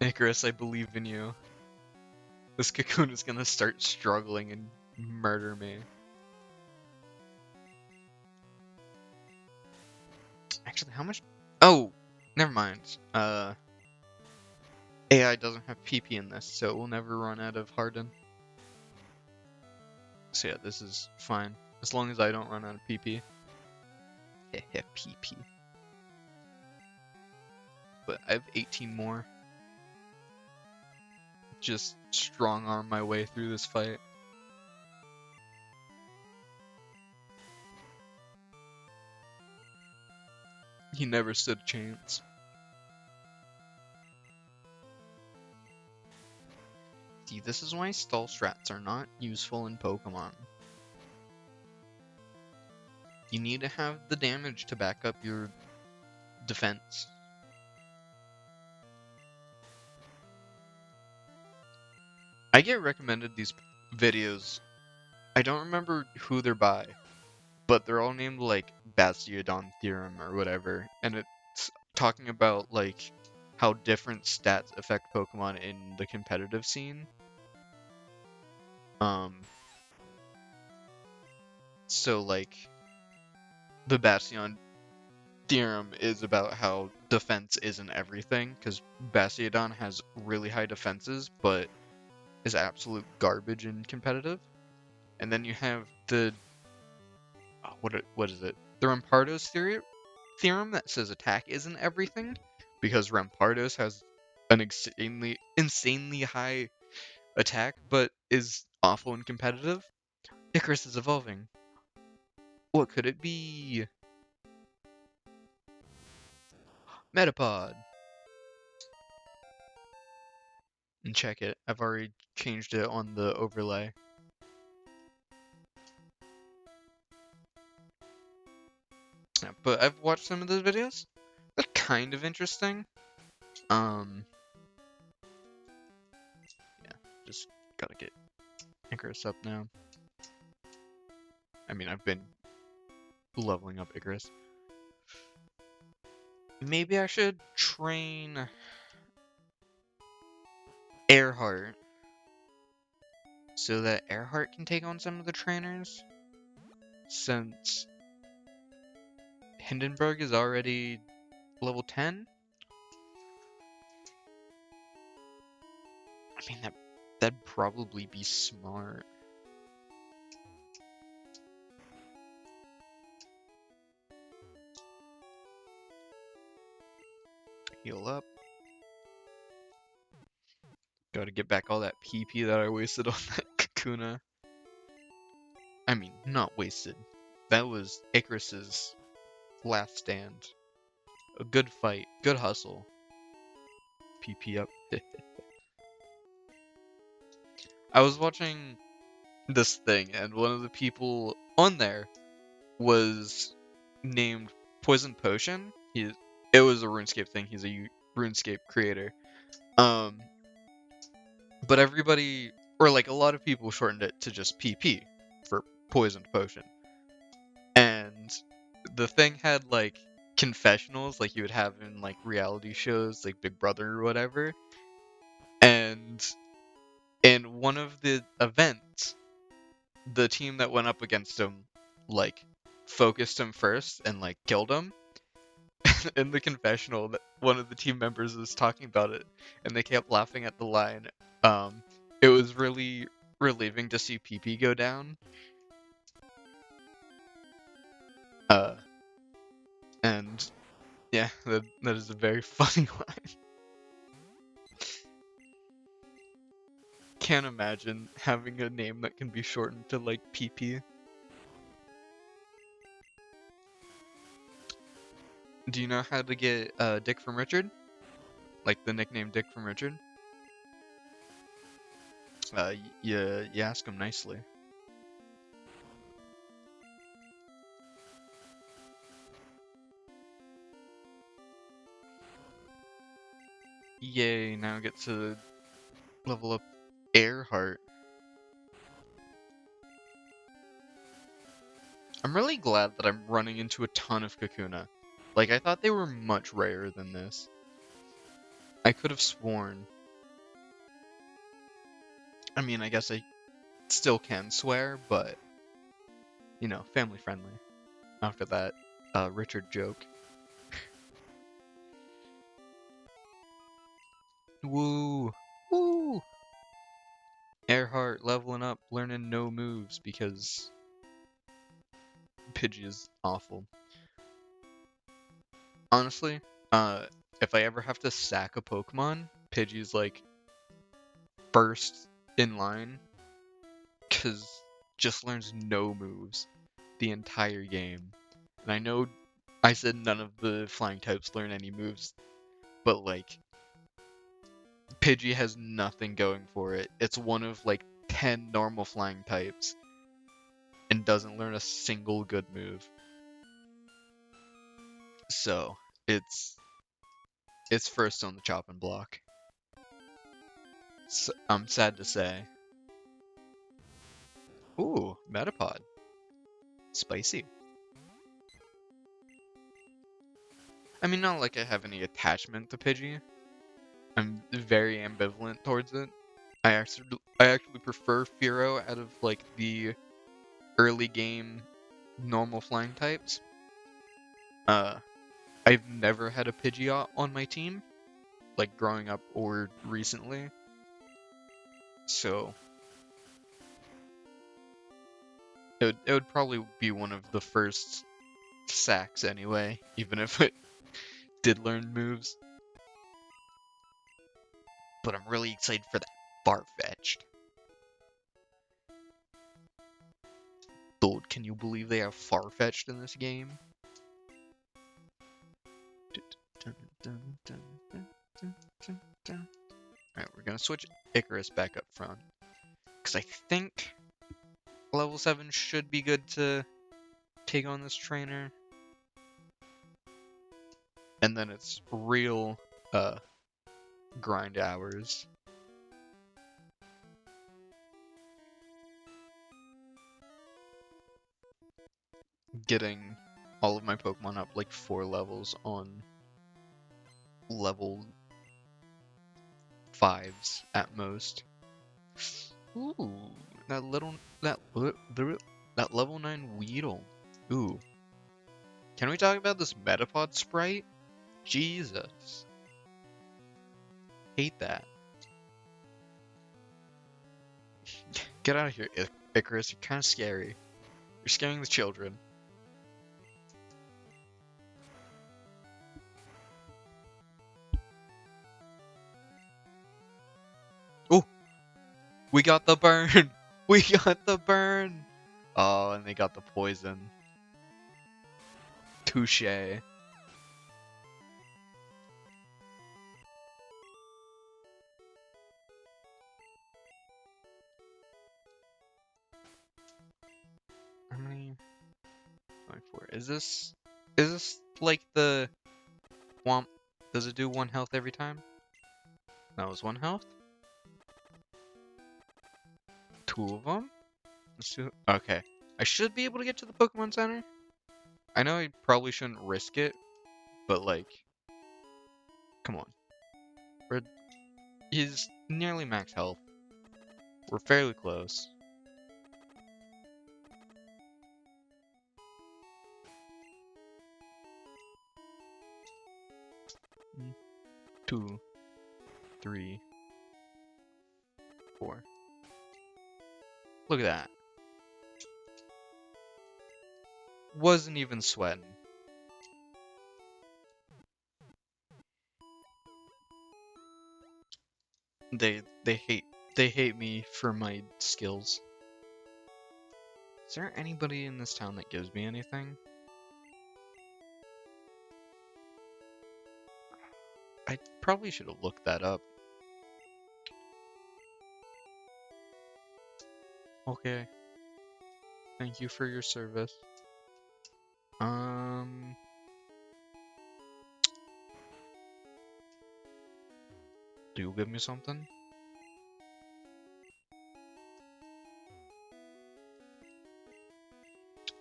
Icarus, I believe in you. This Cocoon is gonna start struggling and murder me. Actually, how much? Oh, never mind. AI doesn't have PP in this, so it will never run out of Harden. So yeah, this is fine. As long as I don't run out of PP. PP. But I have 18 more. just strong arm my way through this fight. He never stood a chance. See, this is why stall strats are not useful in Pokemon. You need to have the damage to back up your defense. I get recommended these videos. I don't remember who they're by, but they're all named like Bastiodon Theorem or whatever, and it's talking about like how different stats affect Pokemon in the competitive scene. So like the Bastion theorem is about how defense isn't everything, because Bastiodon has really high defenses, but is absolute garbage in competitive. And then you have the what is it? The Rampardos theorem that says attack isn't everything, because Rampardos has an insanely high attack, but is awful in competitive. Icarus is evolving. What could it be? Metapod. And check it. I've already changed it on the overlay. Yeah, but I've watched some of those videos. They're kind of interesting. Yeah, just gotta get Icarus up now. I mean, I've been leveling up Icarus. Maybe I should train Earhart so that Earhart can take on some of the trainers, since Hindenburg is already level 10. I mean, that'd probably be smart. Heal up. Gotta get back all that PP that I wasted on that Kakuna. I mean, not wasted. That was Icarus's last stand. A good fight, good hustle. PP up. I was watching this thing, and one of the people on there was named Poison Potion. It was a RuneScape thing. He's a RuneScape creator. But everybody, or like a lot of people, shortened it to just PP for Poisoned Potion. And the thing had like confessionals, like you would have in like reality shows, like Big Brother or whatever. And in one of the events, the team that went up against him, like, focused him first and like killed him. In the confessional, that one of the team members was talking about it, and they kept laughing at the line. It was really relieving to see PP go down. And yeah, that is a very funny line. Can't imagine having a name that can be shortened to like PP. Do you know how to get Dick from Richard? Like the nickname Dick from Richard? You ask him nicely. Yay, now I get to level up Earhart. I'm really glad that I'm running into a ton of Kakuna. Like, I thought they were much rarer than this. I could have sworn. I mean, I guess I still can swear, but, you know, family friendly. After that Richard joke. Woo! Woo! Earhart leveling up, learning no moves because Pidgey is awful. Honestly, if I ever have to sack a Pokemon, Pidgey's like first in line because just learns no moves the entire game. And I know I said none of the flying types learn any moves, but like Pidgey has nothing going for it. It's one of like 10 normal flying types and doesn't learn a single good move. So it's first on the chopping block. So, I'm sad to say. Ooh, Metapod. Spicy. I mean, not like I have any attachment to Pidgey. I'm very ambivalent towards it. I actually prefer Fearow out of like the early game normal flying types. Uh, I've never had a Pidgeot on my team, like growing up or recently. So it would probably be one of the first sacks anyway, even if it did learn moves. But I'm really excited for that Farfetch'd. Dude, can you believe they have Farfetch'd in this game? Alright, we're gonna switch Icarus back up front. Because I think level 7 should be good to take on this trainer. And then it's real grind hours. Getting all of my Pokemon up like 4 levels on level 5s at most. Ooh, that level 9 Weedle. Ooh. Can we talk about this Metapod sprite? Jesus. Hate that. Get out of here, Icarus. You're kind of scary. You're scaring the children. Oh! We got the burn! We got the burn! Oh, and they got the poison. Touche. How many? 24. Is this like the Womp? Does it do 1 health every time? That was 1 health? 2 of them? Let's do. Okay. I should be able to get to the Pokemon Center. I know I probably shouldn't risk it, but like, come on. He's nearly max health. We're fairly close. Mm, 2, 3, 4. Look at that. Wasn't even sweating. They hate me for my skills. Is there anybody in this town that gives me anything? I probably should have looked that up. Okay. Thank you for your service. Do you give me something?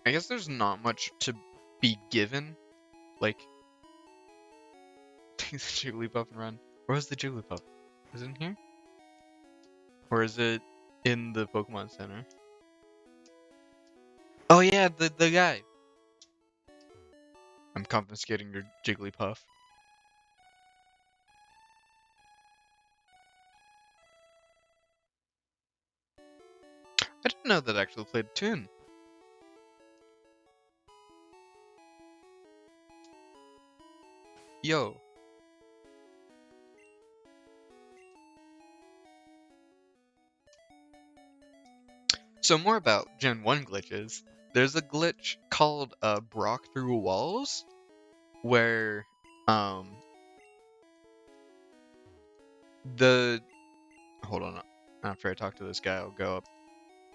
I guess there's not much to be given. Like, take the Jigglypuff and run. Where was the Jigglypuff? Is it in here? Or is it in the Pokemon Center? Oh yeah, the guy. I'm confiscating your Jigglypuff. I didn't know that actually played a tune. Yo. So more about Gen 1 glitches. There's a glitch called Brock Through Walls, where the hold on, after I talk to this guy, I'll go up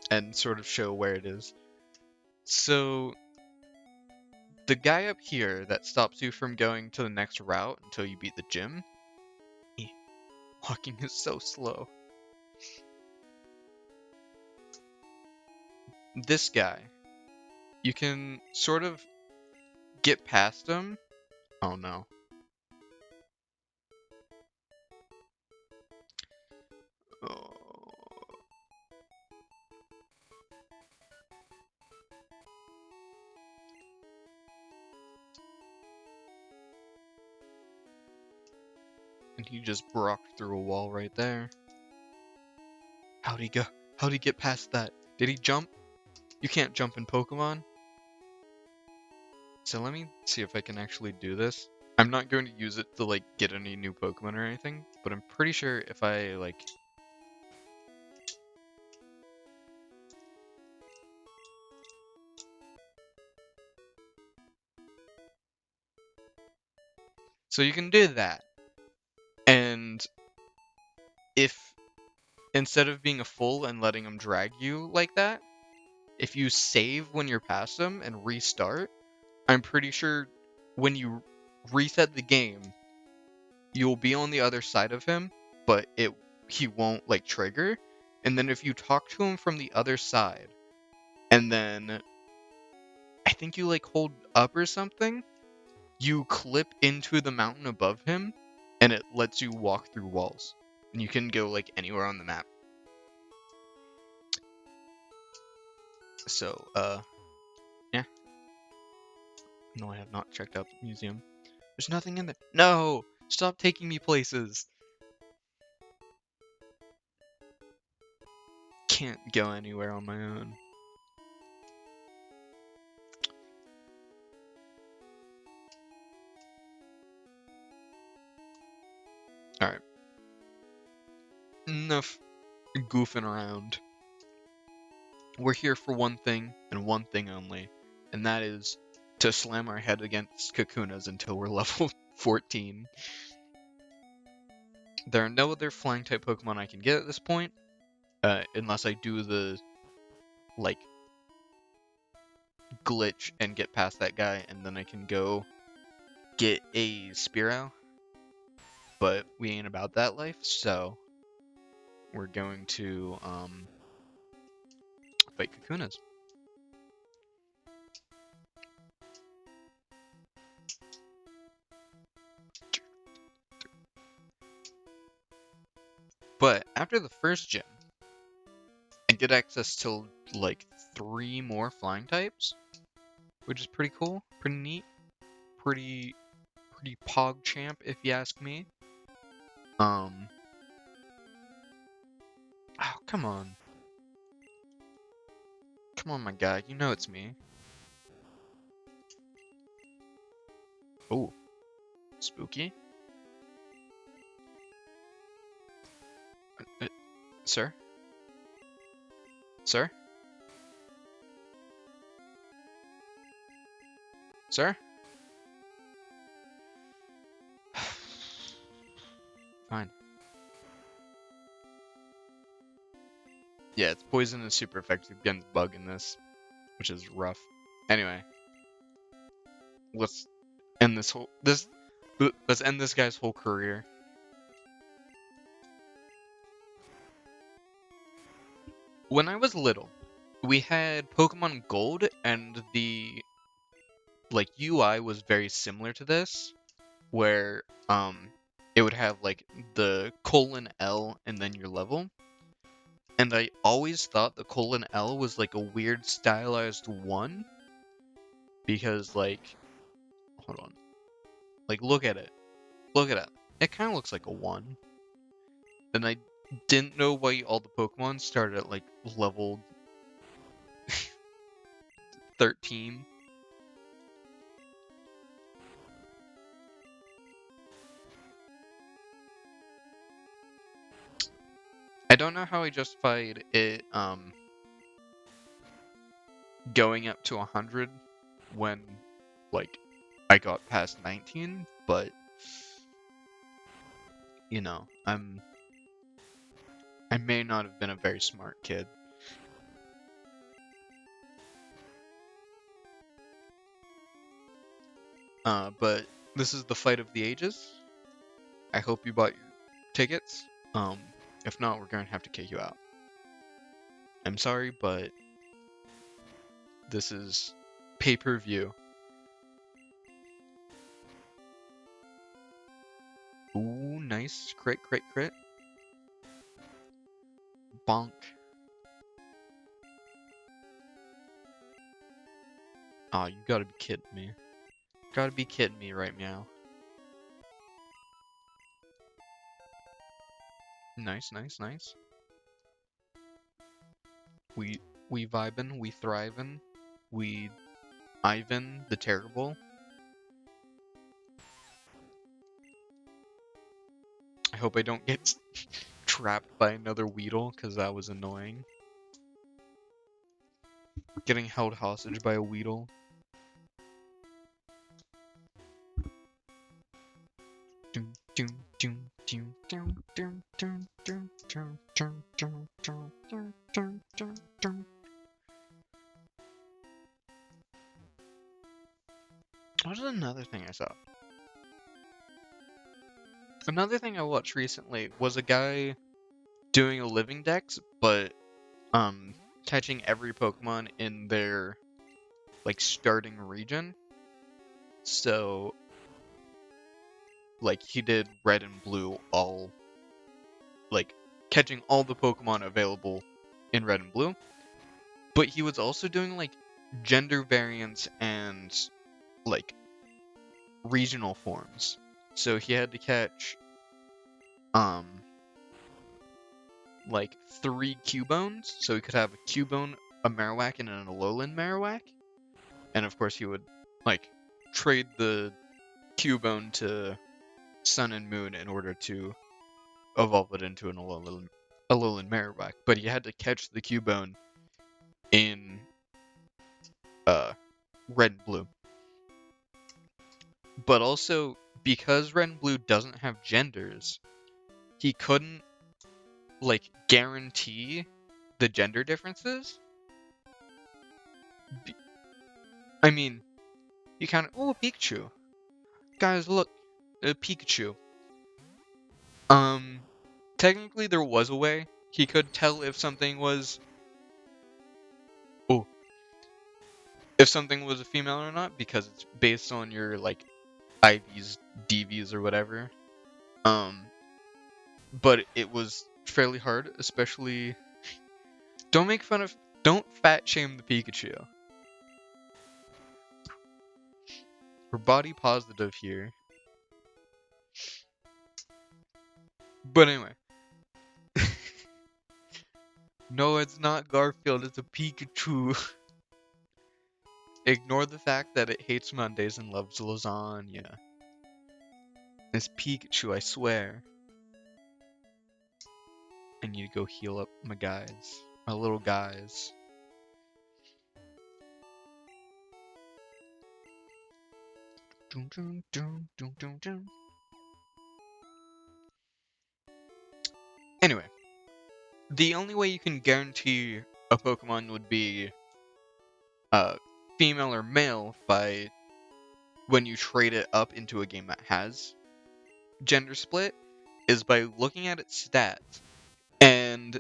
and sort of show where it is. So the guy up here that stops you from going to the next route until you beat the gym, walking is so slow. This guy, you can sort of get past him. Oh no. Oh. And he just brocked through a wall right there. How'd he go? How'd he get past that? Did he jump? You can't jump in Pokemon. So let me see if I can actually do this. I'm not going to use it to like get any new Pokemon or anything, but I'm pretty sure if I like... So you can do that. And if instead of being a fool and letting him drag you like that, if you save when you're past him and restart, I'm pretty sure when you reset the game, you'll be on the other side of him, but he won't like trigger. And then if you talk to him from the other side, and then I think you like hold up or something, you clip into the mountain above him, and it lets you walk through walls. And you can go like anywhere on the map. So, yeah. No, I have not checked out the museum. There's nothing in there. No! Stop taking me places! Can't go anywhere on my own. Alright. Enough goofing around. We're here for one thing, and one thing only. And that is to slam our head against Kakunas until we're level 14. There are no other flying type Pokemon I can get at this point. Unless I do the, like, glitch and get past that guy, and then I can go get a Spearow. But we ain't about that life, so we're going to, fight Kakunas. But after the first gym, I get access to, like, 3 more flying types, which is pretty cool, pretty neat, pretty pog champ, if you ask me. Oh, come on. Come on, my guy, you know it's me. Oh, spooky. Sir? Sir? Sir? Fine. Yeah, it's poison is super effective against bug in this, which is rough. Anyway, let's end let's end this guy's whole career. When I was little, we had Pokemon Gold, and the like UI was very similar to this, where it would have like the :L and then your level. And I always thought the :L was like a weird stylized 1, because like, hold on, like look at it, it kind of looks like a 1. And I didn't know why all the Pokemon started at like level 13. I don't know how I justified it going up to 100 when, like, I got past 19, but, you know, I may not have been a very smart kid. But this is the fight of the ages. I hope you bought your tickets. If not, we're going to have to kick you out. I'm sorry, but this is pay-per-view. Ooh, nice. Crit, crit, crit. Bonk. Aw, you gotta be kidding me. Gotta be kidding me right now. Nice, nice, nice. We vibin', we thrivin', we Ivan the Terrible. I hope I don't get trapped by another Weedle, because that was annoying. Getting held hostage by a Weedle. What is another thing I saw? Another thing I watched recently was a guy doing a living dex, but catching every Pokemon in their like starting region. So like he did red and blue all like catching all the Pokemon available in red and blue. But he was also doing like gender variants and like regional forms. So he had to catch like 3 Cubones, so he could have a Cubone, a Marowak, and an Alolan Marowak. And of course he would like trade the Cubone to Sun and Moon in order to evolve it into an Alolan Marowak. But he had to catch the Cubone in red and blue. But also, because red and blue doesn't have genders, he couldn't like guarantee the gender differences. I mean, you kind of Pikachu, guys, look, Pikachu. Technically there was a way he could tell if something was if something was a female or not, because it's based on your like IVs, DVs, or whatever. But it was fairly hard, especially. Don't fat shame the Pikachu. We're body positive here. But anyway. No, it's not Garfield, it's a Pikachu. Ignore the fact that it hates Mondays and loves lasagna. It's Pikachu, I swear. I need to go heal up my guys. My little guys. Anyway. The only way you can guarantee a Pokemon would be female or male by when you trade it up into a game that has gender split is by looking at its stats. And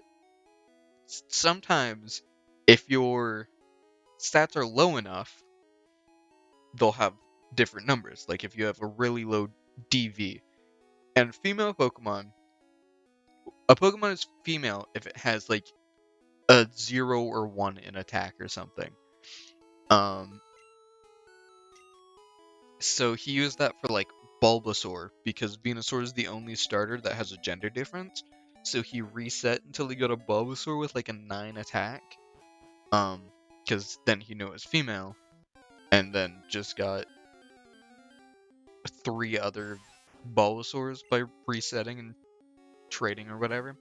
sometimes if your stats are low enough, they'll have different numbers. Like if you have a really low DV. And female Pokemon, a Pokemon is female if it has like a 0 or 1 in attack or something. So he used that for like Bulbasaur because Venusaur is the only starter that has a gender difference. So he reset until he got a Bulbasaur with like a 9 attack. Because then he knew it was female, and then just got 3 other Bulbasaurs by resetting and trading or whatever.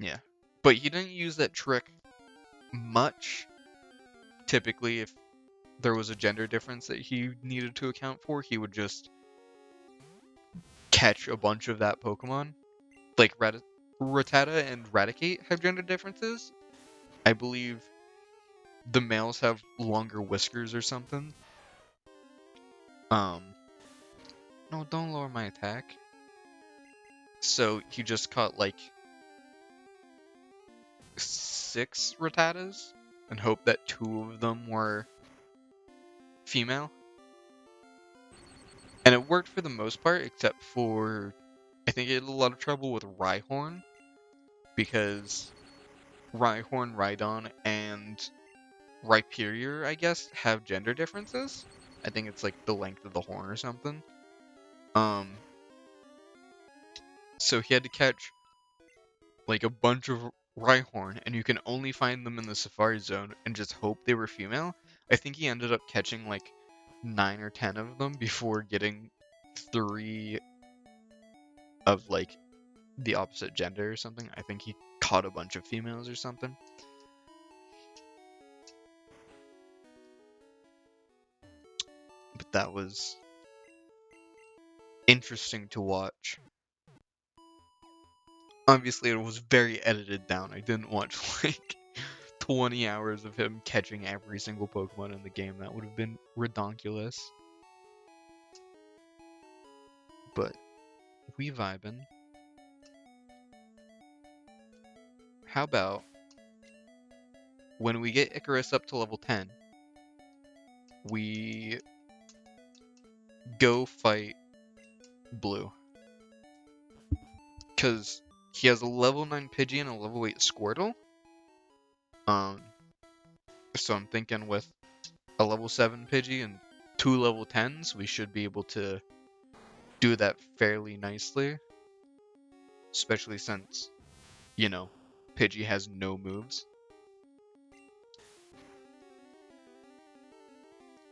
Yeah. But he didn't use that trick much. Typically, if there was a gender difference that he needed to account for, he would just catch a bunch of that Pokemon. Like Rattata and Raticate have gender differences. I believe the males have longer whiskers or something. No, don't lower my attack. So he just caught like 6 Rattatas and hoped that 2 of them were female. And it worked for the most part, except for I think he had a lot of trouble with Rhyhorn because Rhyhorn, Rhydon, and Rhyperior, I guess, have gender differences. I think it's like the length of the horn or something. So he had to catch like a bunch of Rhyhorn, and you can only find them in the Safari Zone, and just hope they were female. I think he ended up catching like 9 or 10 of them before getting 3 of like the opposite gender or something. I think he caught a bunch of females or something. But that was interesting to watch. Obviously, it was very edited down. I didn't watch like 20 hours of him catching every single Pokemon in the game. That would have been redonkulous. But we vibin'. How about when we get Icarus up to level 10, we go fight Blue. Because he has a level 9 Pidgey and a level 8 Squirtle. So I'm thinking with a level 7 Pidgey and 2 level 10s, we should be able to do that fairly nicely. Especially since, you know, Pidgey has no moves.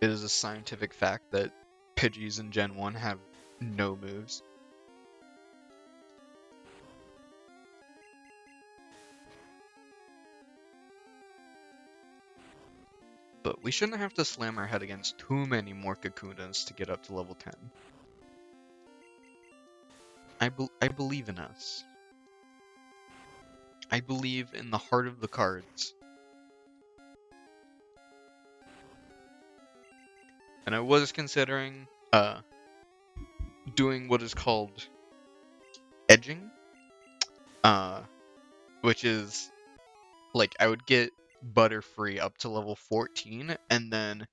It is a scientific fact that Pidgeys in Gen 1 have no moves. But we shouldn't have to slam our head against too many more Kakunas to get up to level 10. I believe in us. I believe in the heart of the cards. And I was considering doing what is called edging, which is like I would get Butterfree up to level 14 and then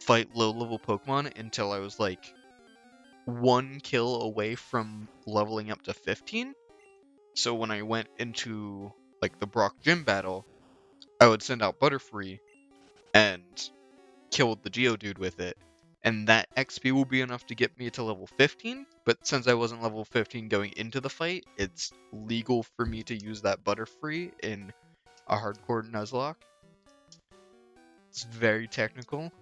fight low level Pokemon until I was like 1 kill away from leveling up to 15. So when I went into like the Brock Gym battle, I would send out Butterfree and kill the Geodude with it. And that XP will be enough to get me to level 15, but since I wasn't level 15 going into the fight, it's legal for me to use that Butterfree in a hardcore Nuzlocke. It's very technical.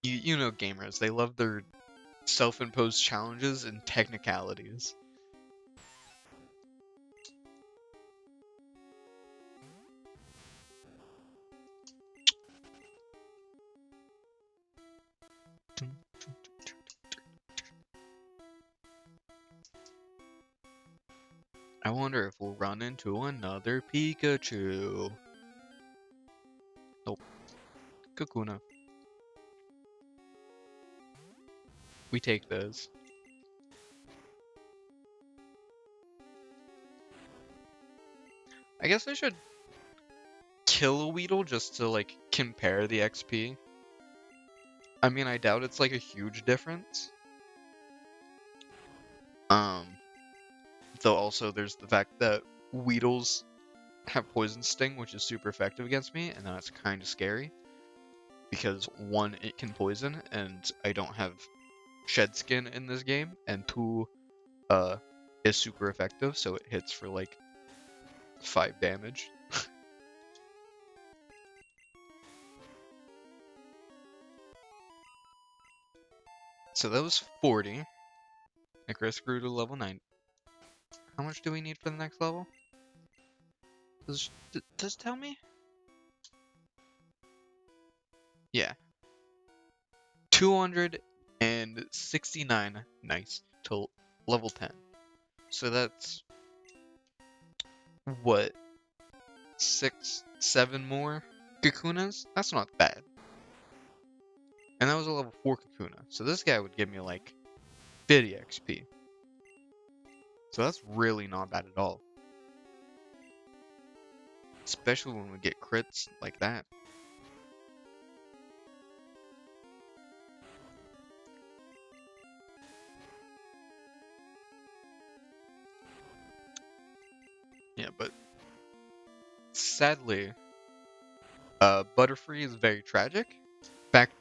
You know gamers, they love their self-imposed challenges and technicalities. I wonder if we'll run into another Pikachu. Nope. Kakuna. We take those. I guess I should kill a Weedle just to like compare the XP. I mean, I doubt it's like a huge difference. Though also there's the fact that Weedles have Poison Sting, which is super effective against me, and that's kind of scary. Because 1, it can poison, and I don't have Shed Skin in this game, and 2, is super effective, so it hits for like 5 damage. So that was 40. Icarus grew to level 9. How much do we need for the next level? Does it tell me? Yeah. 269 nice to level 10. So that's what, 6, 7 more Kakunas? That's not bad. And that was a level 4 Kakuna. So this guy would give me like 50 XP. So that's really not bad at all. Especially when we get crits like that. Yeah, but sadly, Butterfree is very tragic. Back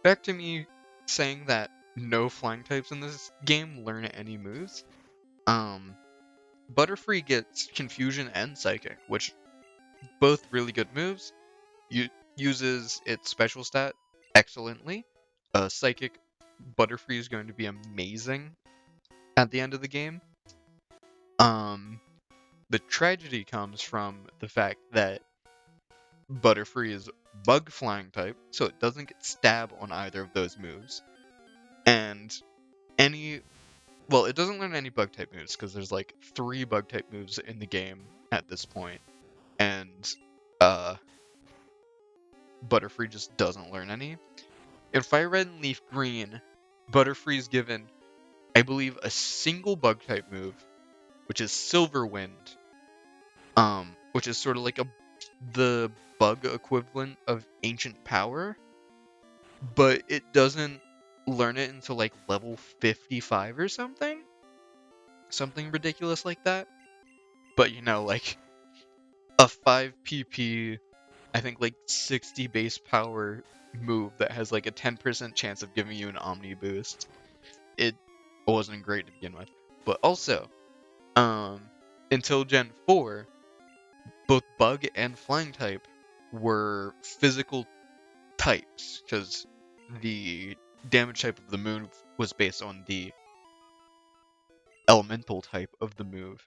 back to me saying that no flying types in this game learn any moves. Butterfree gets Confusion and Psychic, which both really good moves. Uses its special stat excellently. Psychic Butterfree is going to be amazing at the end of the game. The tragedy comes from the fact that Butterfree is Bug Flying type, so it doesn't get Stab on either of those moves. And any well, it doesn't learn any bug type moves because there's like 3 bug type moves in the game at this point, and uh, Butterfree just doesn't learn any. In Fire Red and Leaf Green, Butterfree is given, I believe, a single bug type move, which is Silver Wind, which is sort of like the bug equivalent of Ancient Power, but it doesn't learn it until like level 55 or something. Something ridiculous like that. But like a 5 PP, I think like 60 base power move that has like a 10% chance of giving you an Omni boost. It wasn't great to begin with. But also, until Gen 4, both Bug and Flying type were physical types, because the damage type of the move was based on the elemental type of the move,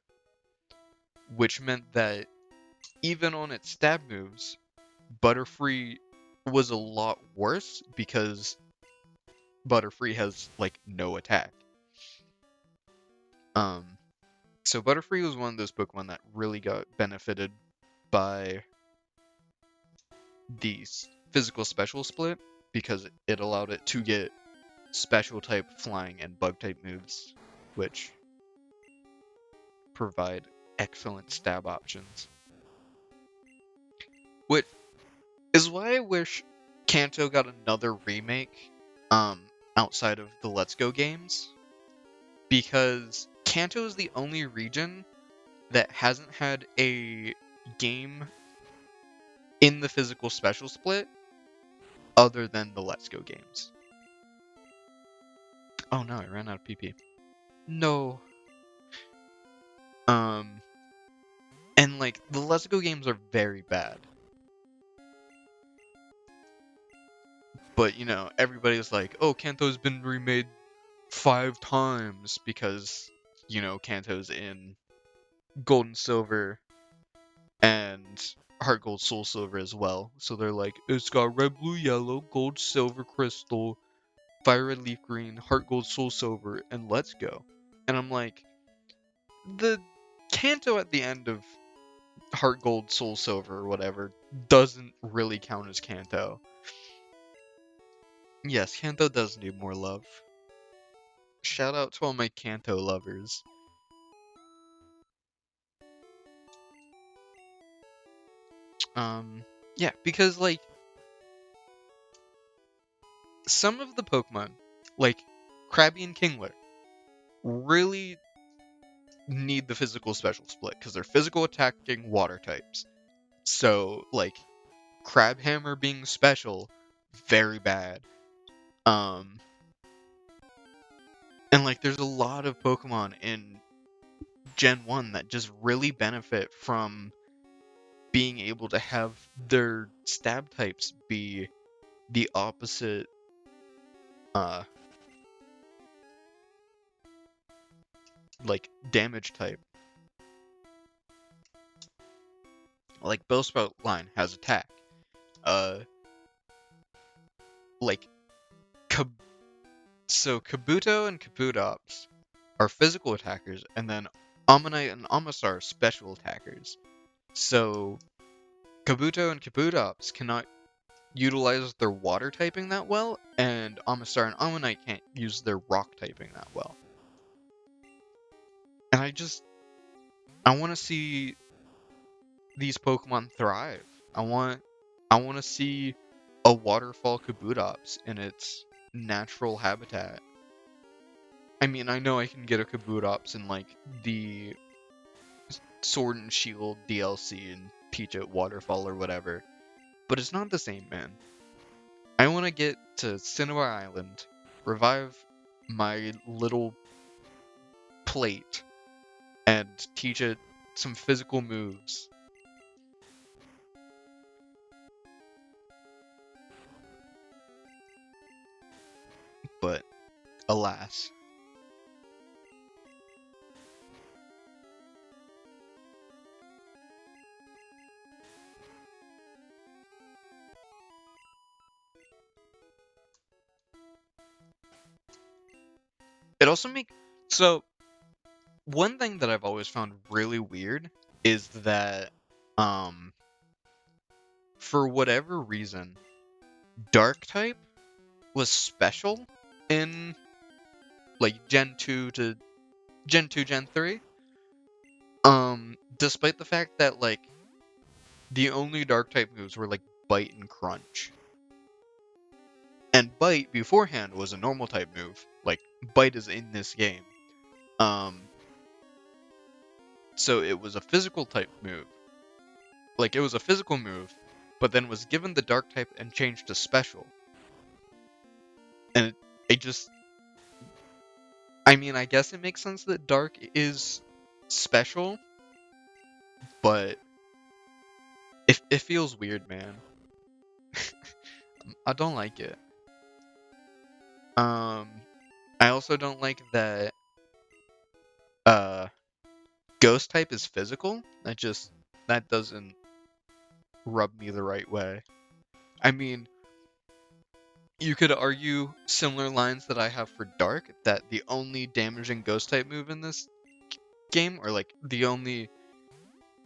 which meant that even on its stab moves, Butterfree was a lot worse because Butterfree has like no attack. So Butterfree was one of those Pokemon that really got benefited by the physical special split because it allowed it to get special type flying and bug type moves, which provide excellent stab options. Which is why I wish Kanto got another remake outside of the Let's Go games, because Kanto is the only region that hasn't had a game in the physical special split other than the Let's Go games. Oh no, I ran out of PP. No. And like the Let's Go games are very bad. But everybody's like, oh, Kanto's been remade 5 times because Kanto's in Gold and Silver and Heart Gold Soul Silver as well. So they're like, it's got red, blue, yellow, gold, silver, crystal, fire red, leaf green, Heart Gold, Soul Silver, and Let's Go. And I'm like, the Kanto at the end of Heart Gold, Soul Silver, or whatever, doesn't really count as Kanto. Yes, Kanto does need more love. Shout out to all my Kanto lovers. Yeah, because like some of the Pokemon, like Krabby and Kingler, really need the physical special split because they're physical attacking water types. So like Crabhammer being special, very bad. And like there's a lot of Pokemon in Gen 1 that just really benefit from being able to have their stab types be the opposite like damage type. Like Bellsprout line has attack. Uh, like Kab- so Kabuto and Kabutops are physical attackers, and then Ammonite and Amistar are special attackers. So Kabuto and Kabutops cannot utilize their water typing that well, and Amistar and Ammonite can't use their rock typing that well. And I want to see these Pokemon thrive. I want to see a waterfall Kabutops in its natural habitat. I mean, I know I can get a Kabutops in like the Sword and Shield DLC and teach it waterfall or whatever, but it's not the same, man. I want to get to Cinnabar Island, revive my little plate, and teach it some physical moves. But alas. It also makes so one thing that I've always found really weird is that um for whatever reason, Dark type was special in like Gen 2 to Gen 2, Gen 3. Despite the fact that like the only Dark type moves were like Bite and Crunch. And Bite beforehand was a normal type move. Like Bite is in this game. Um so it was a physical type move. Like it was a physical move, but then was given the Dark type and changed to special. And it just I mean, I guess it makes sense that Dark is special, but it feels weird, man. I don't like it. Um, I also don't like that uh Ghost type is physical. That doesn't rub me the right way. I mean, you could argue similar lines that I have for Dark, that the only damaging Ghost type move in this game, or like the only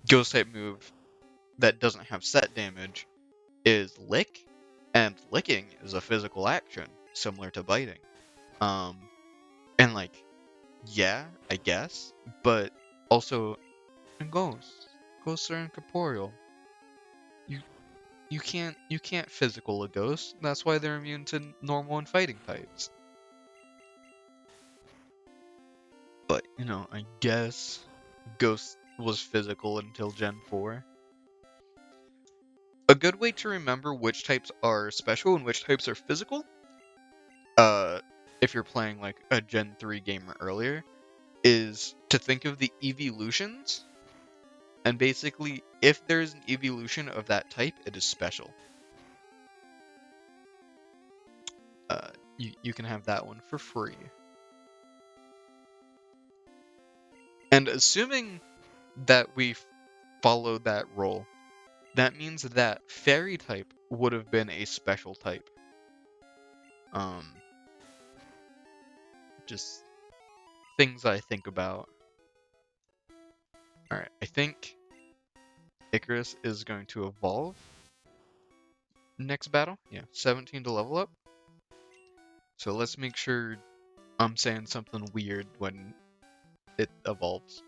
Ghost type move that doesn't have set damage, is Lick, and licking is a physical action, similar to biting. Um, and like, yeah, I guess, but also, ghosts are incorporeal. You you can't physical a ghost. That's why they're immune to normal and fighting types. But I guess Ghost was physical until Gen 4. A good way to remember which types are special and which types are physical, uh, if you're playing like a Gen 3 game or earlier, is to think of the evolutions, and basically, if there's an evolution of that type, it is special. You can have that one for free. And assuming that we followed that rule, that means that Fairy type would have been a special type. Um, just things I think about. Alright, I think Icarus is going to evolve next battle. Yeah, 17 to level up. So let's make sure I'm saying something weird when it evolves.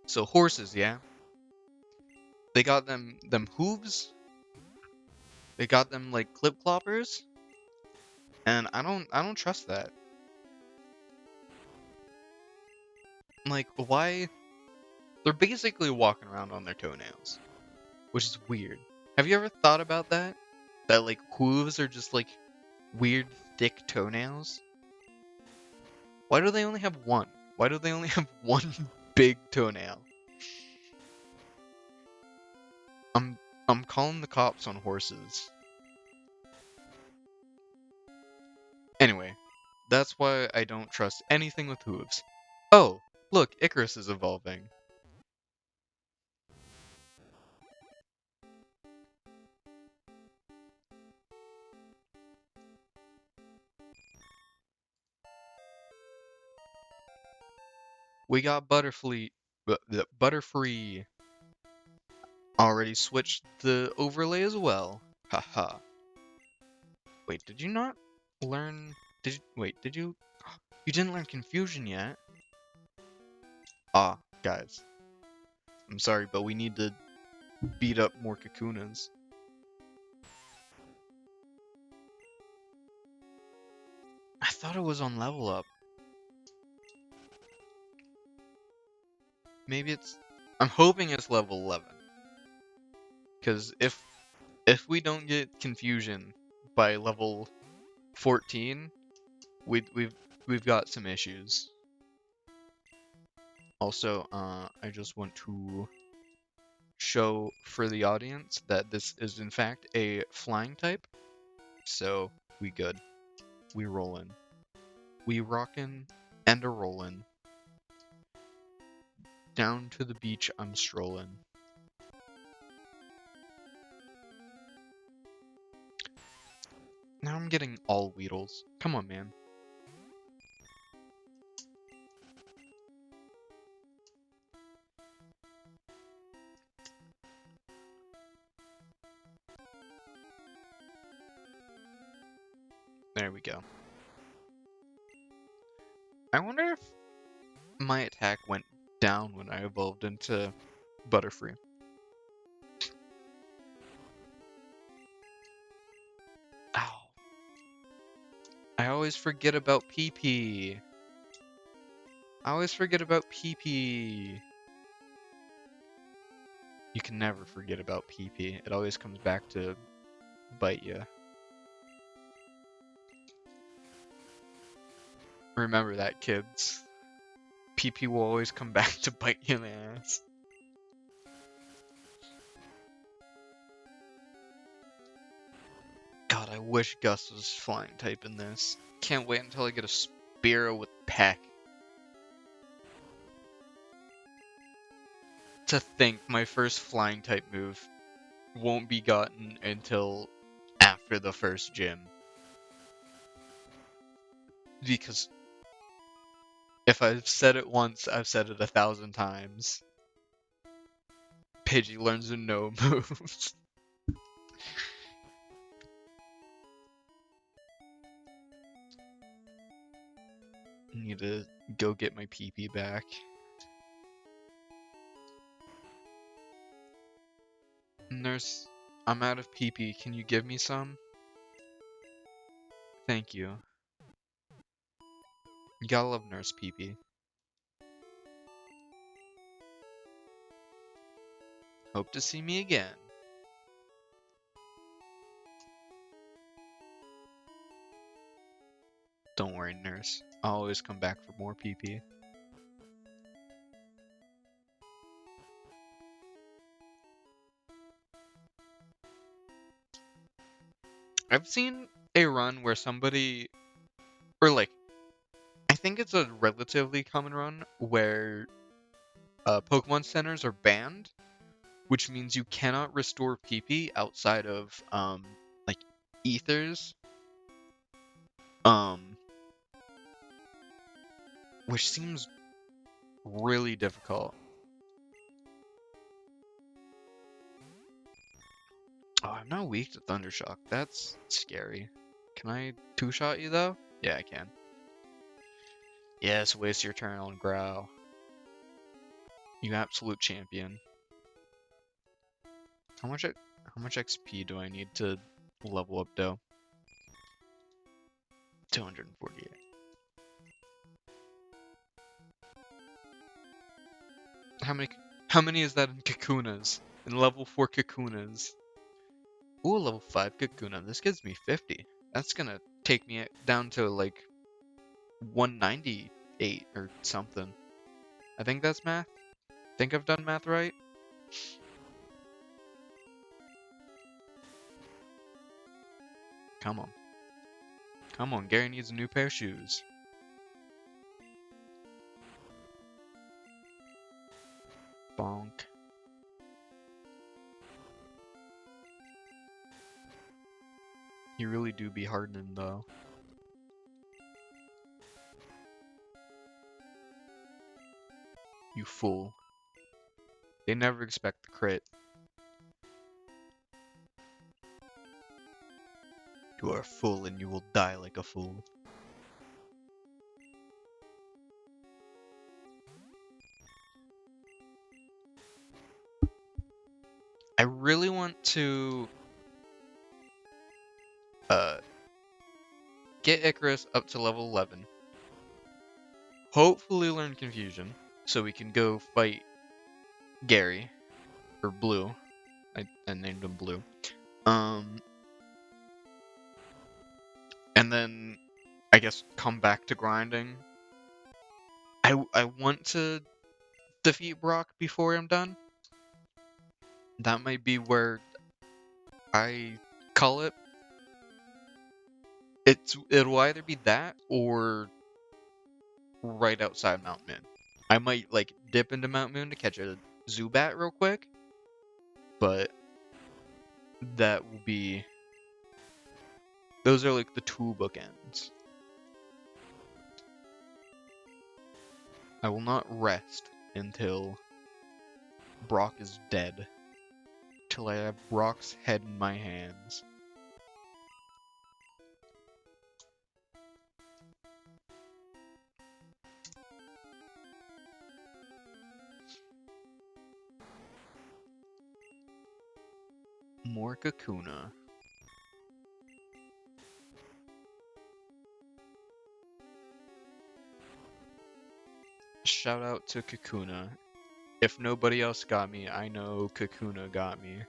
So horses, yeah. They got them hooves. They got them like clip cloppers, and I don't trust that. Like why? They're basically walking around on their toenails, which is weird. Have you ever thought about that? That like hooves are just like weird thick toenails? Why do they only have one? Why do they only have one big toenail? I'm I'm calling the cops on horses. Anyway, That's why I don't trust anything with hooves. Oh, look, Icarus is evolving. We got Butterfree. Already switched the overlay as well. Haha. Wait, did you not learn? Wait, did you? You didn't learn Confusion yet? Ah, guys. I'm sorry, but we need to beat up more Kakunas. I thought it was on level up. Maybe it's... I'm hoping it's level 11. Because if we don't get Confusion by level 14, we've got some issues. Also, I just want to show for the audience that this is in fact a flying type. So we good. We rollin'. We rockin' and a rollin'. Down to the beach I'm strollin'. Now I'm getting all Weedles. Come on, man. There we go. I wonder if my attack went down when I evolved into Butterfree. Ow. I always forget about PP. I always forget about PP. You can never forget about PP. It always comes back to bite you. Remember that, kids. PP will always come back to bite you in the ass. God, I wish Gus was flying type in this. Can't wait until I get a Spearow with Peck. To think my first flying type move won't be gotten until after the first gym. Because if I've said it once, I've said it 1,000 times. Pidgey learns to know moves. Need to go get my PP back. Nurse, I'm out of PP. Can you give me some? Thank you. You gotta love Nurse PP. Hope to see me again. Don't worry, Nurse. I'll always come back for more PP. I've seen a run where somebody, or like, I think it's a relatively common run where Pokemon centers are banned, which means you cannot restore PP outside of like ethers, which seems really difficult. Oh, I'm not weak to Thundershock. That's scary. Can I two-shot you though? Yeah, I can. Yes, waste your turn on Growl. You absolute champion. How much XP do I need to level up though? 248. How many is that in Kakunas? In level 4 Kakunas? Ooh, level 5 Kakuna. This gives me 50. That's gonna take me down to like 198 or something. I think that's math. Think I've done math right? Come on. Come on, Gary needs a new pair of shoes. Bonk. You really do be hardening, though. You fool. They never expect the crit. You are a fool and you will die like a fool. I really want to get Icarus up to level 11. Hopefully learn Confusion so we can go fight Gary or Blue. I named him Blue. And then I guess come back to grinding. I want to defeat Brock before I'm done. That might be where I call it. It'll either be that or right outside Mount Moon. I might like dip into Mount Moon to catch a Zubat real quick, but that will be. Those are like the two bookends. I will not rest until Brock is dead. Till I have Brock's head in my hands. More Kakuna. Shout out to Kakuna. If nobody else got me, I know Kakuna got me.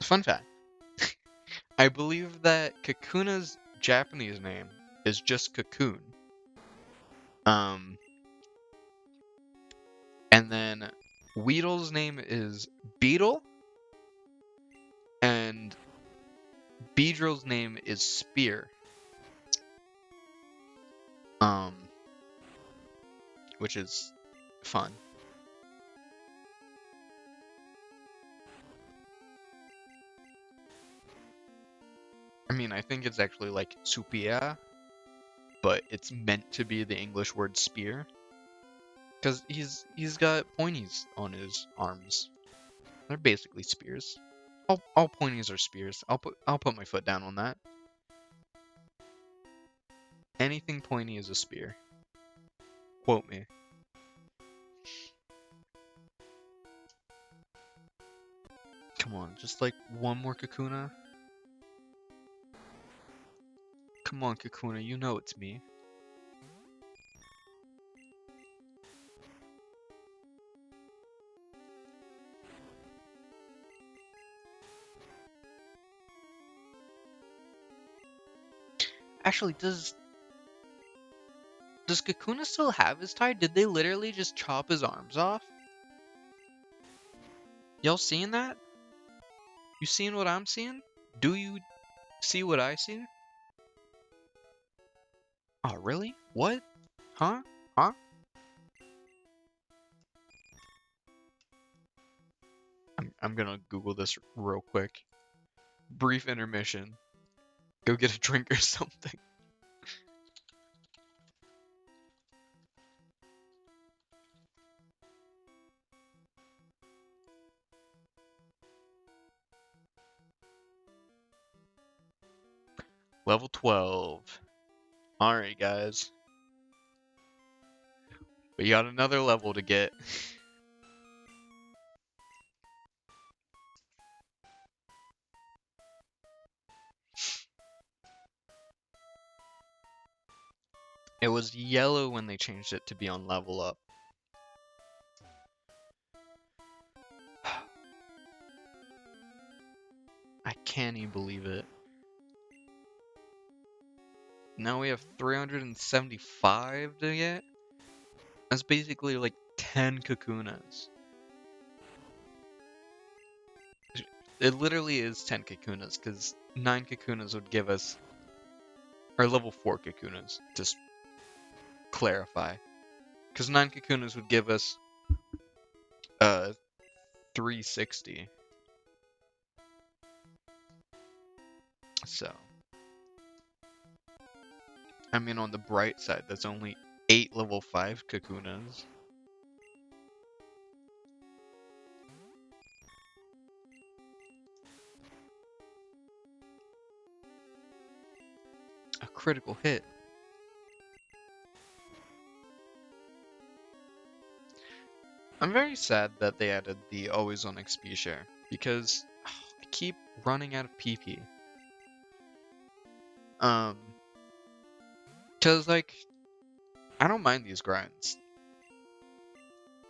Fun fact. I believe that Kakuna's Japanese name is just Cocoon. And then Weedle's name is Beetle, and Beedrill's name is Spear. Which is fun. I mean, I think it's actually like Supia, but it's meant to be the English word spear. Because he's got pointies on his arms. They're basically spears. All pointies are spears. I'll put my foot down on that. Anything pointy is a spear. Quote me. Come on, just like one more Kakuna. Come on, Kakuna, you know it's me. Actually, does Kakuna still have his tie? Did they literally just chop his arms off? Y'all seeing that? You seeing what I'm seeing? Do you see what I see? Oh, really? What? Huh? Huh? I'm gonna Google this real quick. Brief intermission. Go get a drink or something. Level 12. Alright, guys. We got another level to get. It was yellow when they changed it to be on level up. I can't even believe it. Now we have 375 to get. That's basically like 10 Kakunas. It literally is 10 Kakunas, because 9 Kakunas would give us, or level 4 Kakunas, just clarify. Because 9 Kakunas would give us 360. So, I mean, on the bright side, that's only 8 level 5 Kakunas. A critical hit. I'm very sad that they added the always on XP share, because I keep running out of PP. Cause like, I don't mind these grinds.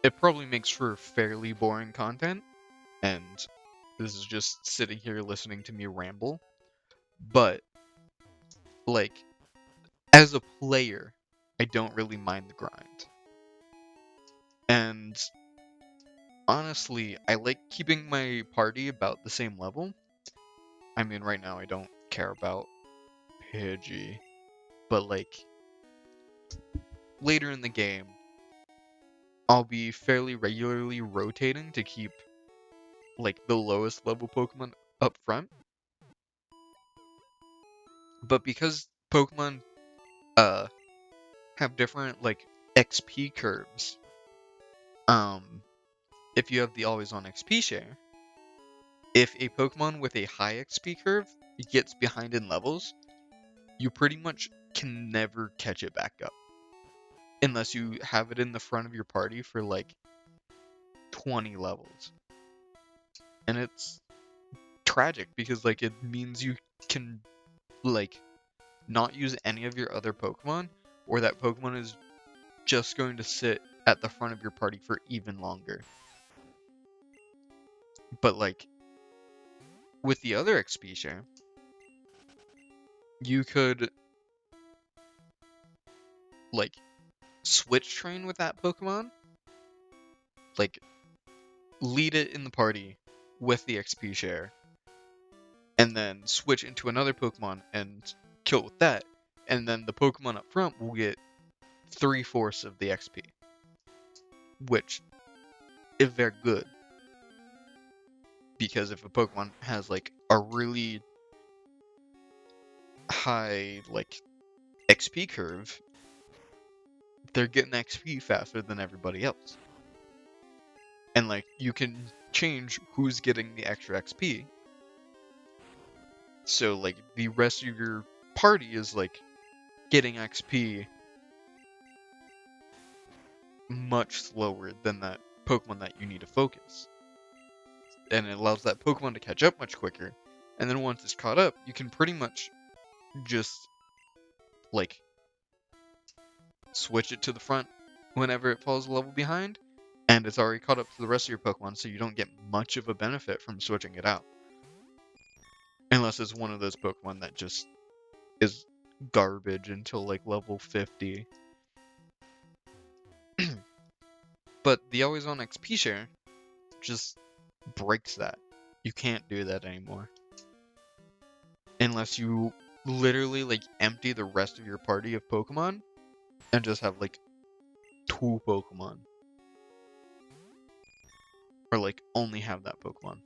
It probably makes for fairly boring content, and this is just sitting here listening to me ramble. But, like, as a player, I don't really mind the grind. And honestly, I like keeping my party about the same level. I mean, right now I don't care about Pidgey, but like, later in the game, I'll be fairly regularly rotating to keep like the lowest level Pokemon up front. But because Pokemon uh have different like XP curves, if you have the always on XP share, if a Pokemon with a high XP curve gets behind in levels, you pretty much can never catch it back up. Unless you have it in the front of your party for like 20 levels. And it's tragic because like it means you can like not use any of your other Pokemon, or that Pokemon is just going to sit at the front of your party for even longer. But like with the other XP share, you could like switch train with that Pokemon, like lead it in the party with the XP share, and then switch into another Pokemon and kill with that, and then the Pokemon up front will get 3/4 of the XP, which is very good. Because if a Pokemon has like a really high like XP curve, they're getting XP faster than everybody else. And like you can change who's getting the extra XP. So like the rest of your party is like getting XP much slower than that Pokemon that you need to focus. And it allows that Pokemon to catch up much quicker. And then once it's caught up, you can pretty much just like switch it to the front whenever it falls a level behind, and it's already caught up to the rest of your Pokemon, so you don't get much of a benefit from switching it out. Unless it's one of those Pokemon that just is garbage until like level 50. But the always on XP share just breaks that. You can't do that anymore. Unless you literally like empty the rest of your party of Pokemon and just have like 2 Pokemon. Or like only have that Pokemon.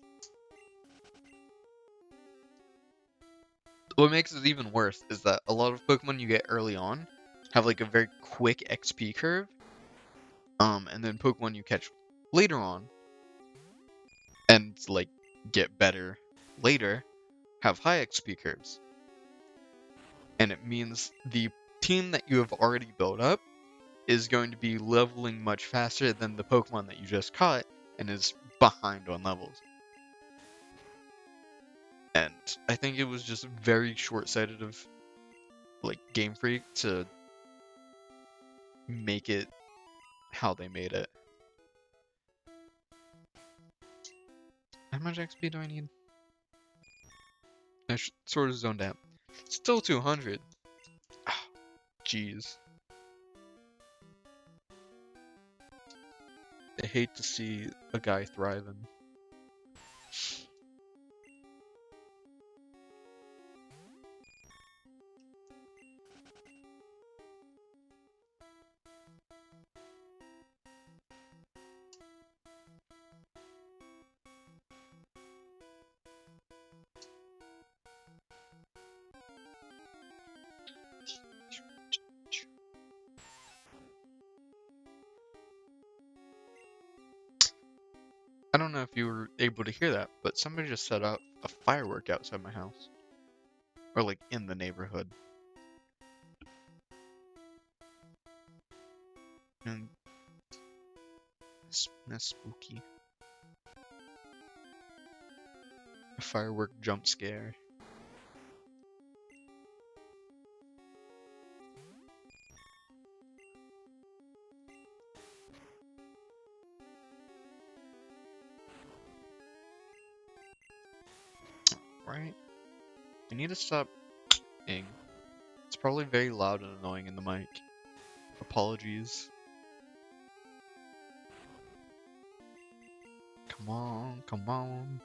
What makes it even worse is that a lot of Pokemon you get early on have like a very quick XP curve. And then Pokemon you catch later on and like get better later have high XP curves. And it means the team that you have already built up is going to be leveling much faster than the Pokemon that you just caught and is behind on levels. And I think it was just very short-sighted of like Game Freak to make it how they made it. How much XP do I need? I sort of zoned out. Still 200. Jeez. hate to see a guy thriving. I don't know if you were able to hear that, but somebody just set out a firework outside my house. Or like in the neighborhood. And that's spooky. A firework jump scare. Right? I need to stop ing. It's probably very loud and annoying in the mic. Apologies. Come on, come on.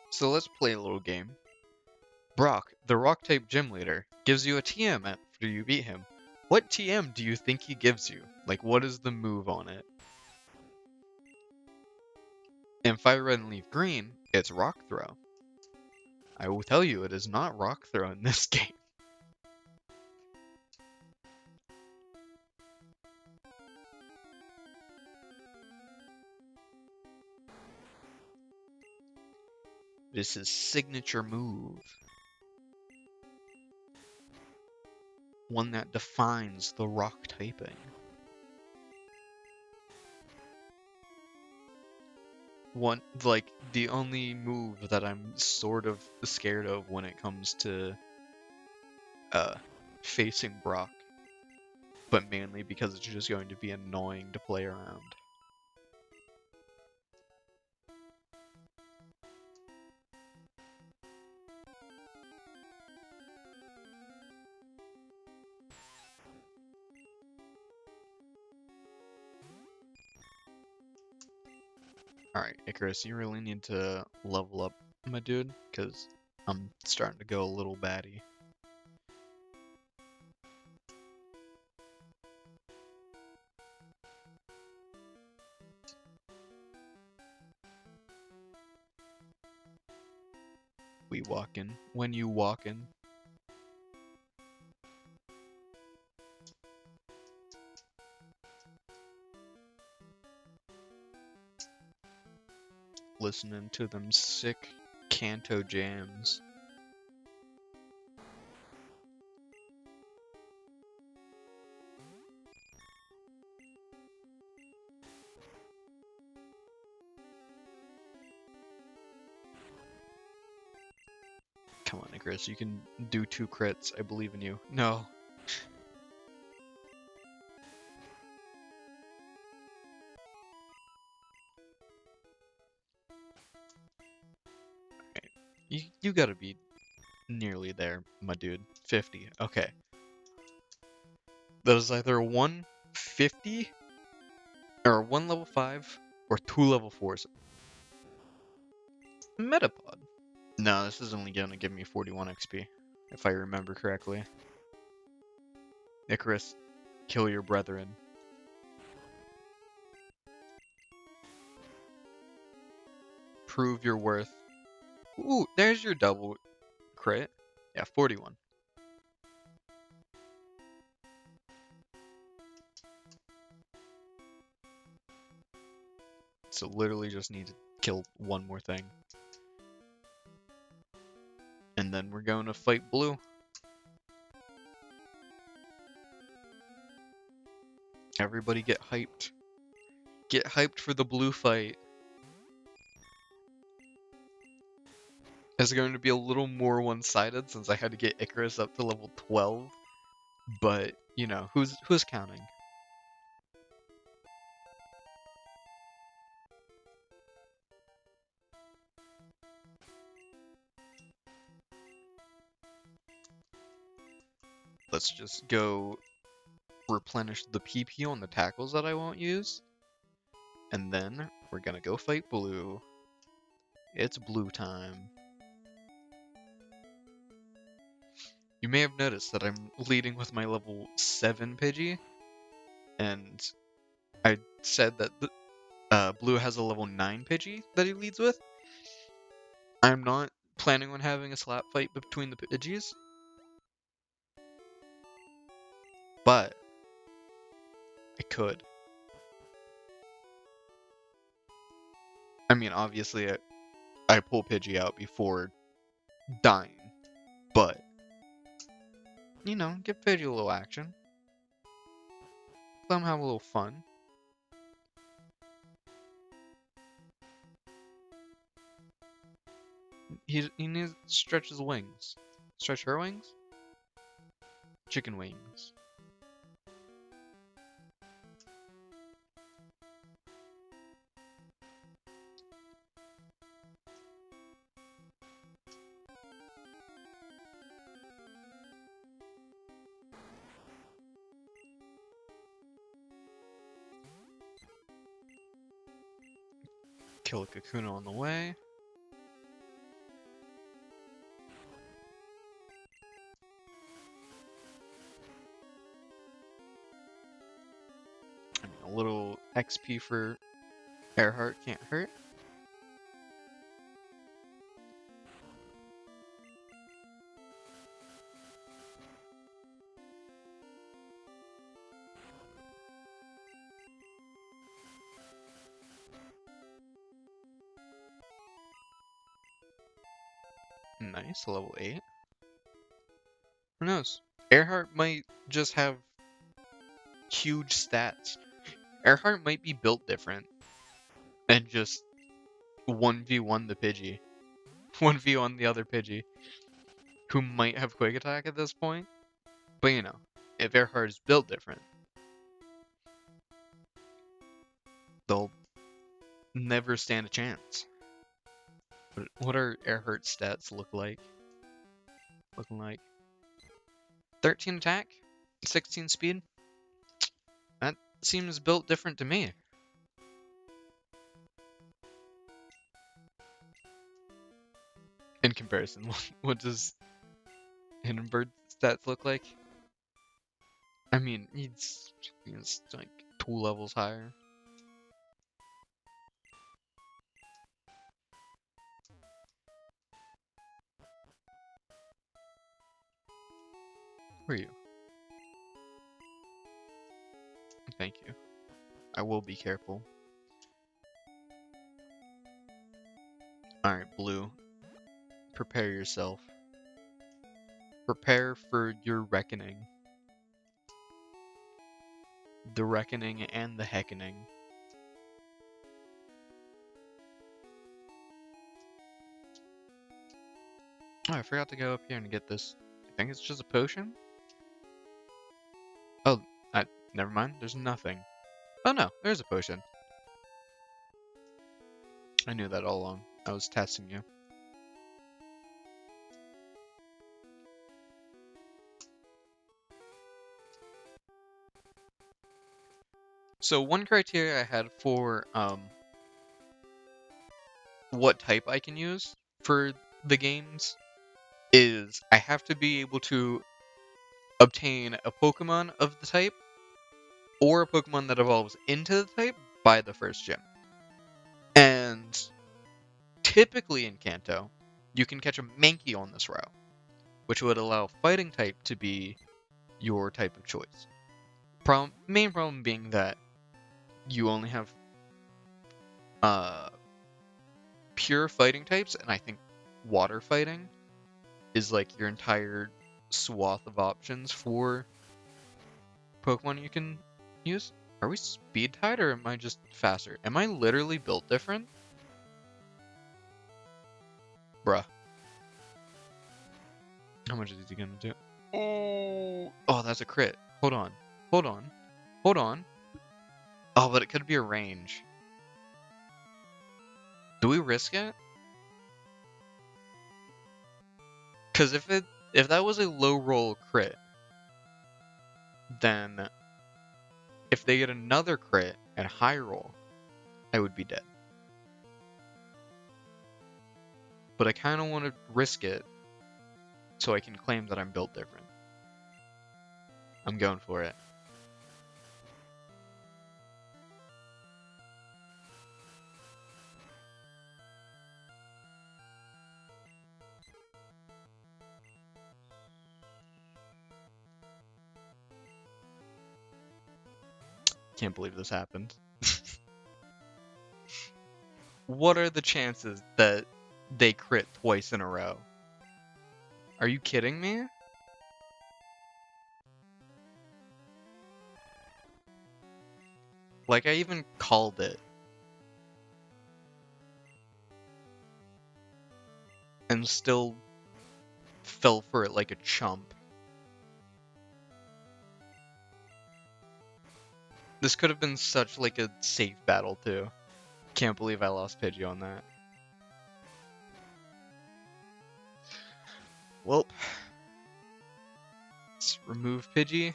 So let's play a little game. Brock, the rock-type gym leader, gives you a TM after you beat him. What TM do you think he gives you? Like, what is the move on it? And Fire Red and Leaf Green, it's Rock Throw. I will tell you, it is not Rock Throw in this game. This is signature move. One that defines the rock typing. One, like, the only move that I'm sort of scared of when it comes to facing Brock, but mainly because it's just going to be annoying to play around. Alright, Icarus, you really need to level up, my dude, because I'm starting to go a little batty. We walkin'. When you walkin'. Listening to them sick Kanto jams. Come on, Icarus, you can do 2 crits. I believe in you. No. Alright. You gotta be nearly there, my dude. 50. Okay. That is either 150 or 1 level 5 or 2 level 4s. Metapod. No, this is only gonna give me 41 XP, if I remember correctly. Icarus, kill your brethren. Prove your worth. Ooh, there's your double crit. Yeah, 41. So literally just need to kill one more thing. And then we're going to fight blue. Everybody get hyped. Get hyped for the blue fight. It's going to be a little more one-sided since I had to get Icarus up to level 12. But, you know, who's counting? let's just go replenish the PP on the tackles that I won't use. And then we're gonna go fight blue. It's blue time. You may have noticed that I'm leading with my level 7 Pidgey, and I said that blue has a level 9 Pidgey that he leads with. I'm not planning on having a slap fight between the Pidgeys, but I could. I mean, obviously, I pull Pidgey out before dying, but, you know, give Pidgey a little action. Let him have a little fun. He needs to stretch his wings. Stretch her wings? Chicken wings. Kill a Kakuna on the way. I mean, a little XP for Earhart can't hurt. Nice, level 8. Who knows? Earhart might just have huge stats. Earhart might be built different and just 1v1 the Pidgey. 1v1 the other Pidgey, who might have Quick Attack at this point. But you know, if Earhart is built different, they'll never stand a chance. What are Earhart's stats looking like? 13 attack, 16 speed. That seems built different to me. In comparison, what does Hindenburg's stats look like? I mean, he's like 2 levels higher. Who are you? Thank you. I will be careful. Alright, blue. Prepare yourself. Prepare for your reckoning. The reckoning and the heckening. Oh, I forgot to go up here and get this. I think it's just a potion? Oh, never mind. There's nothing. Oh no, there's a potion. I knew that all along. I was testing you. So one criteria I had for what type I can use for the games is I have to be able to obtain a Pokemon of the type or a Pokemon that evolves into the type by the first gym. And typically in Kanto, you can catch a Mankey on this route, which would allow fighting type to be your type of choice. Main problem being that you only have pure fighting types, and I think water fighting is like your entire swath of options for Pokemon you can use. Are we speed tied or am I just faster? Am I literally built different? Bruh. How much is he gonna do? Oh, that's a crit. Hold on. Hold on. Hold on. Oh, but it could be a range. Do we risk it? Because if that was a low roll crit, then if they get another crit at high roll, I would be dead. But I kind of want to risk it so I can claim that I'm built different. I'm going for it. Can't believe this happened. What are the chances that they crit twice in a row? Are you kidding me? Like, I even called it. And still fell for it like a chump. This could have been such like a safe battle too. Can't believe I lost Pidgey on that. Well, let's remove Pidgey.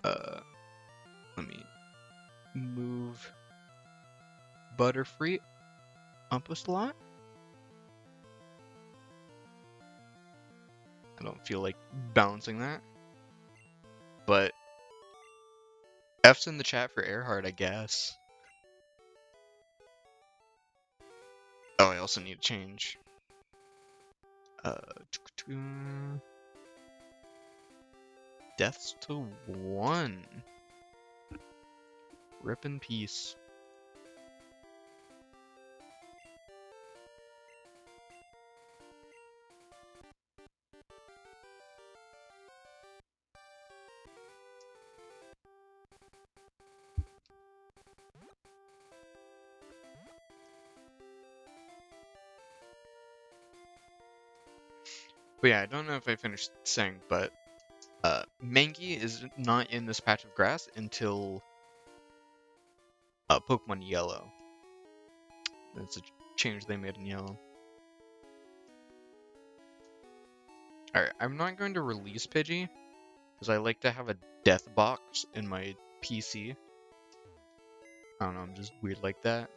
Let me move Butterfree up a slot. I don't feel like balancing that. But F's in the chat for Earhart, I guess. Oh, I also need to change. Deaths to 1. Rip in peace. But yeah, I don't know if I finished saying, but Mankey is not in this patch of grass until Pokemon Yellow. That's a change they made in Yellow. Alright, I'm not going to release Pidgey, because I like to have a death box in my PC. I don't know, I'm just weird like that.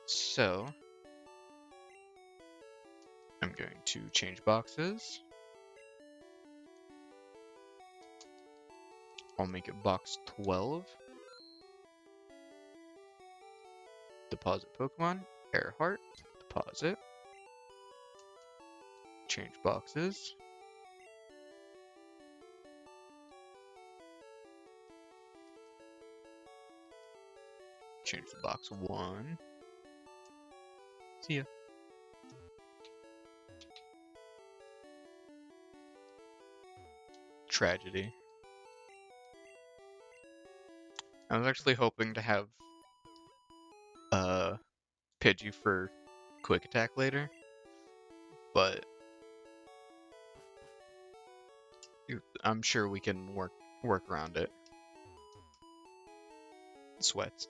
So, I'm going to change boxes. I'll make it box 12. Deposit Pokemon. Earhart. Deposit. Change boxes. Change the box 1. See ya. Tragedy. I was actually hoping to have Pidgey for quick attack later, but I'm sure we can work around it. Sweats.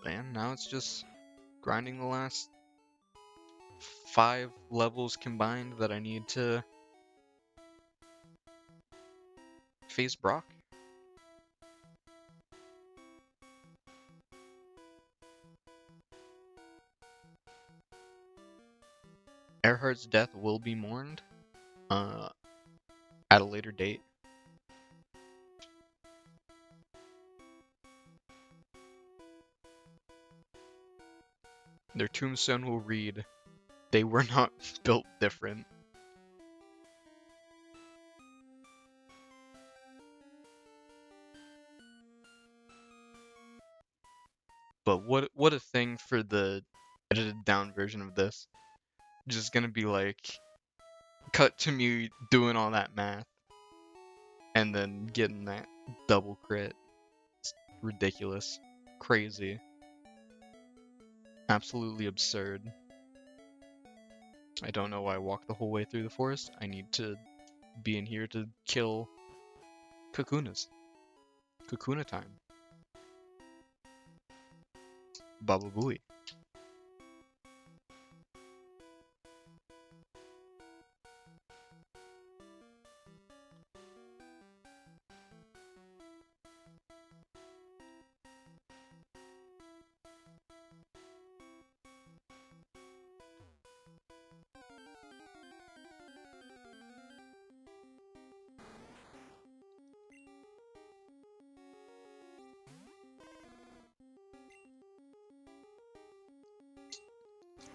And now it's just grinding the last 5 levels combined that I need to face Brock. Earhart's death will be mourned at a later date. Their tombstone will read, "They were not built different." But what a thing for the edited down version of this. Just gonna be like, cut to me doing all that math, and then getting that double crit. It's ridiculous. Crazy. absolutely absurd. I don't know why I walked the whole way through the forest. I need to be in here to kill Kakunas. Kakuna time. Baba Booey.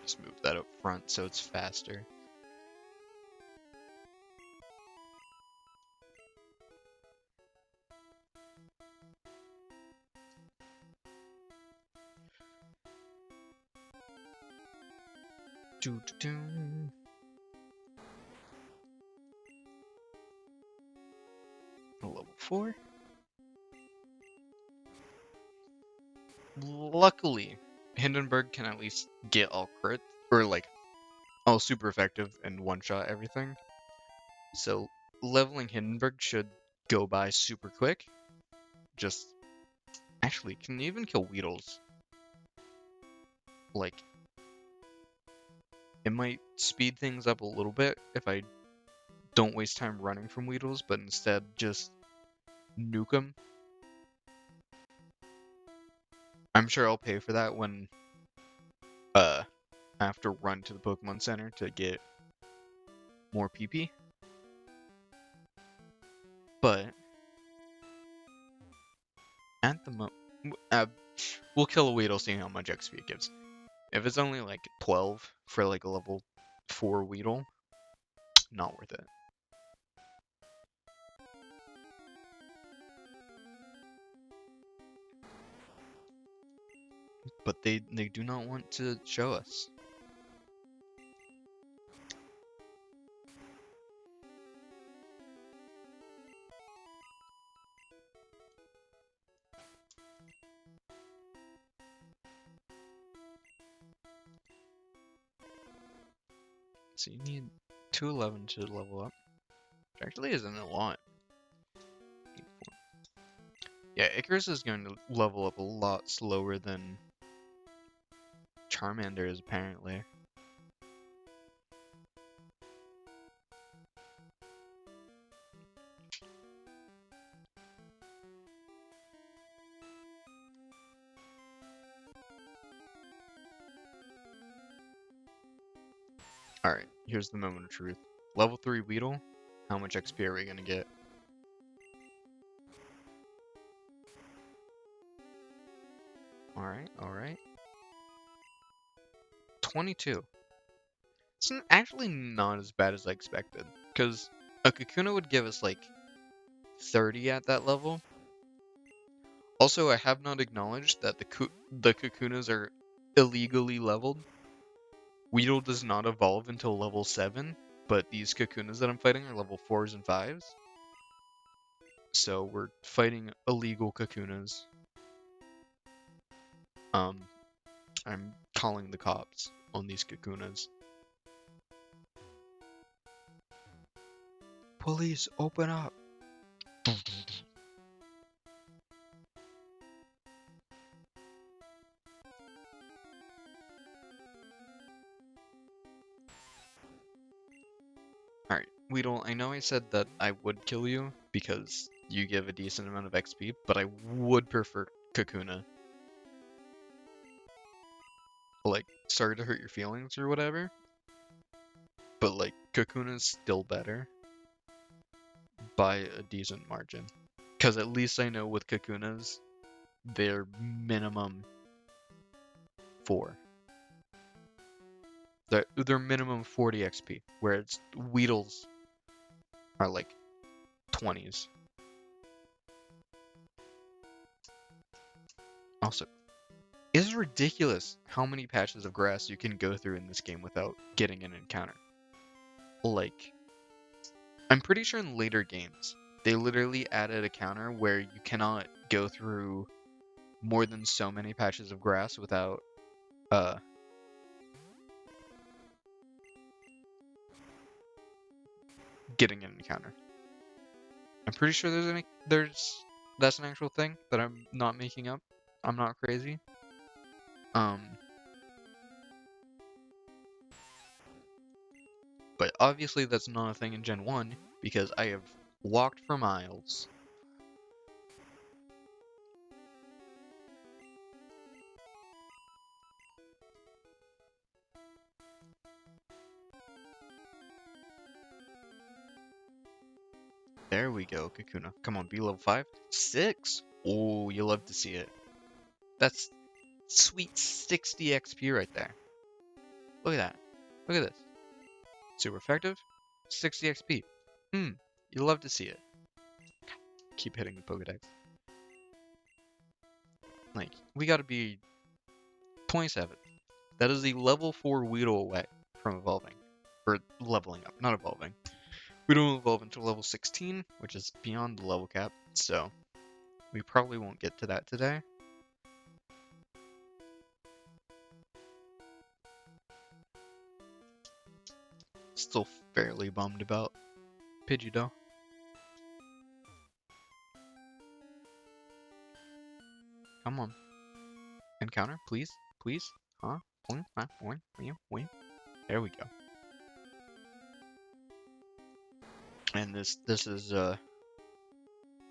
Just move that up front so it's faster. Doo -doo -doo. Level 4. Luckily, Hindenburg can at least get all crit, or like all super effective and one-shot everything. So leveling Hindenburg should go by super quick. Just actually can even kill Weedles. Like it might speed things up a little bit if I don't waste time running from Weedles, but instead just nuke them. I'm sure I'll pay for that when I have to run to the Pokemon Center to get more PP. But at the moment, we'll kill a Weedle, seeing how much XP it gives. If it's only like 12 for like a level 4 Weedle, not worth it. But they do not want to show us. So you need 211 to level up. Which actually isn't a lot. Yeah, Icarus is going to level up a lot slower than Charmander is apparently. Alright, here's the moment of truth. Level 3 Weedle, how much XP are we gonna get? Alright. 22. It's actually not as bad as I expected, because a Kakuna would give us like 30 at that level. Also, I have not acknowledged that the Kakunas are illegally leveled. Weedle does not evolve until level 7, but these Kakunas that I'm fighting are level 4s and 5s. So we're fighting illegal Kakunas. I'm calling the cops on these Kakunas. Police, open up! Alright, Weedle, I know I said that I would kill you because you give a decent amount of XP, but I would prefer Kakuna. Like, sorry to hurt your feelings or whatever, but like, Kakuna's still better by a decent margin. Because at least I know with Kakunas, they're minimum 4. They're minimum 40 XP, whereas Weedles are like 20s. Also, it's ridiculous how many patches of grass you can go through in this game without getting an encounter. Like, I'm pretty sure in later games, they literally added a counter where you cannot go through more than so many patches of grass without uh getting an encounter. I'm pretty sure that's an actual thing that I'm not making up. I'm not crazy. Um, but obviously that's not a thing in Gen 1 because I have walked for miles. There we go, Kakuna. Come on, be level 5. 6! Oh, you love to see it. That's sweet 60 XP right there. Look at that. Look at this. Super effective. 60 XP. You love to see it. Keep hitting the Pokedex. Like, we gotta be 27. That is the level 4 Weedle away from evolving. Or leveling up, not evolving. We don't evolve until level 16, which is beyond the level cap, so we probably won't get to that today. Still fairly bummed about Pidgey though. Come on. Encounter, please, please. Huh? There we go. And this is a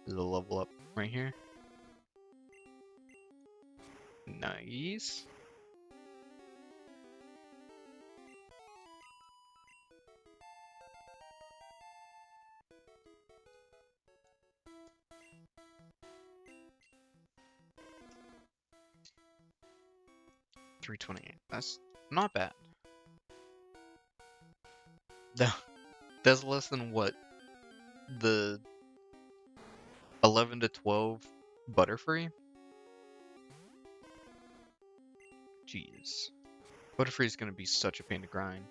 level up right here. Nice. $328. That's not bad. That's less than what the 11 to 12 Butterfree? Jeez. Butterfree is gonna be such a pain to grind.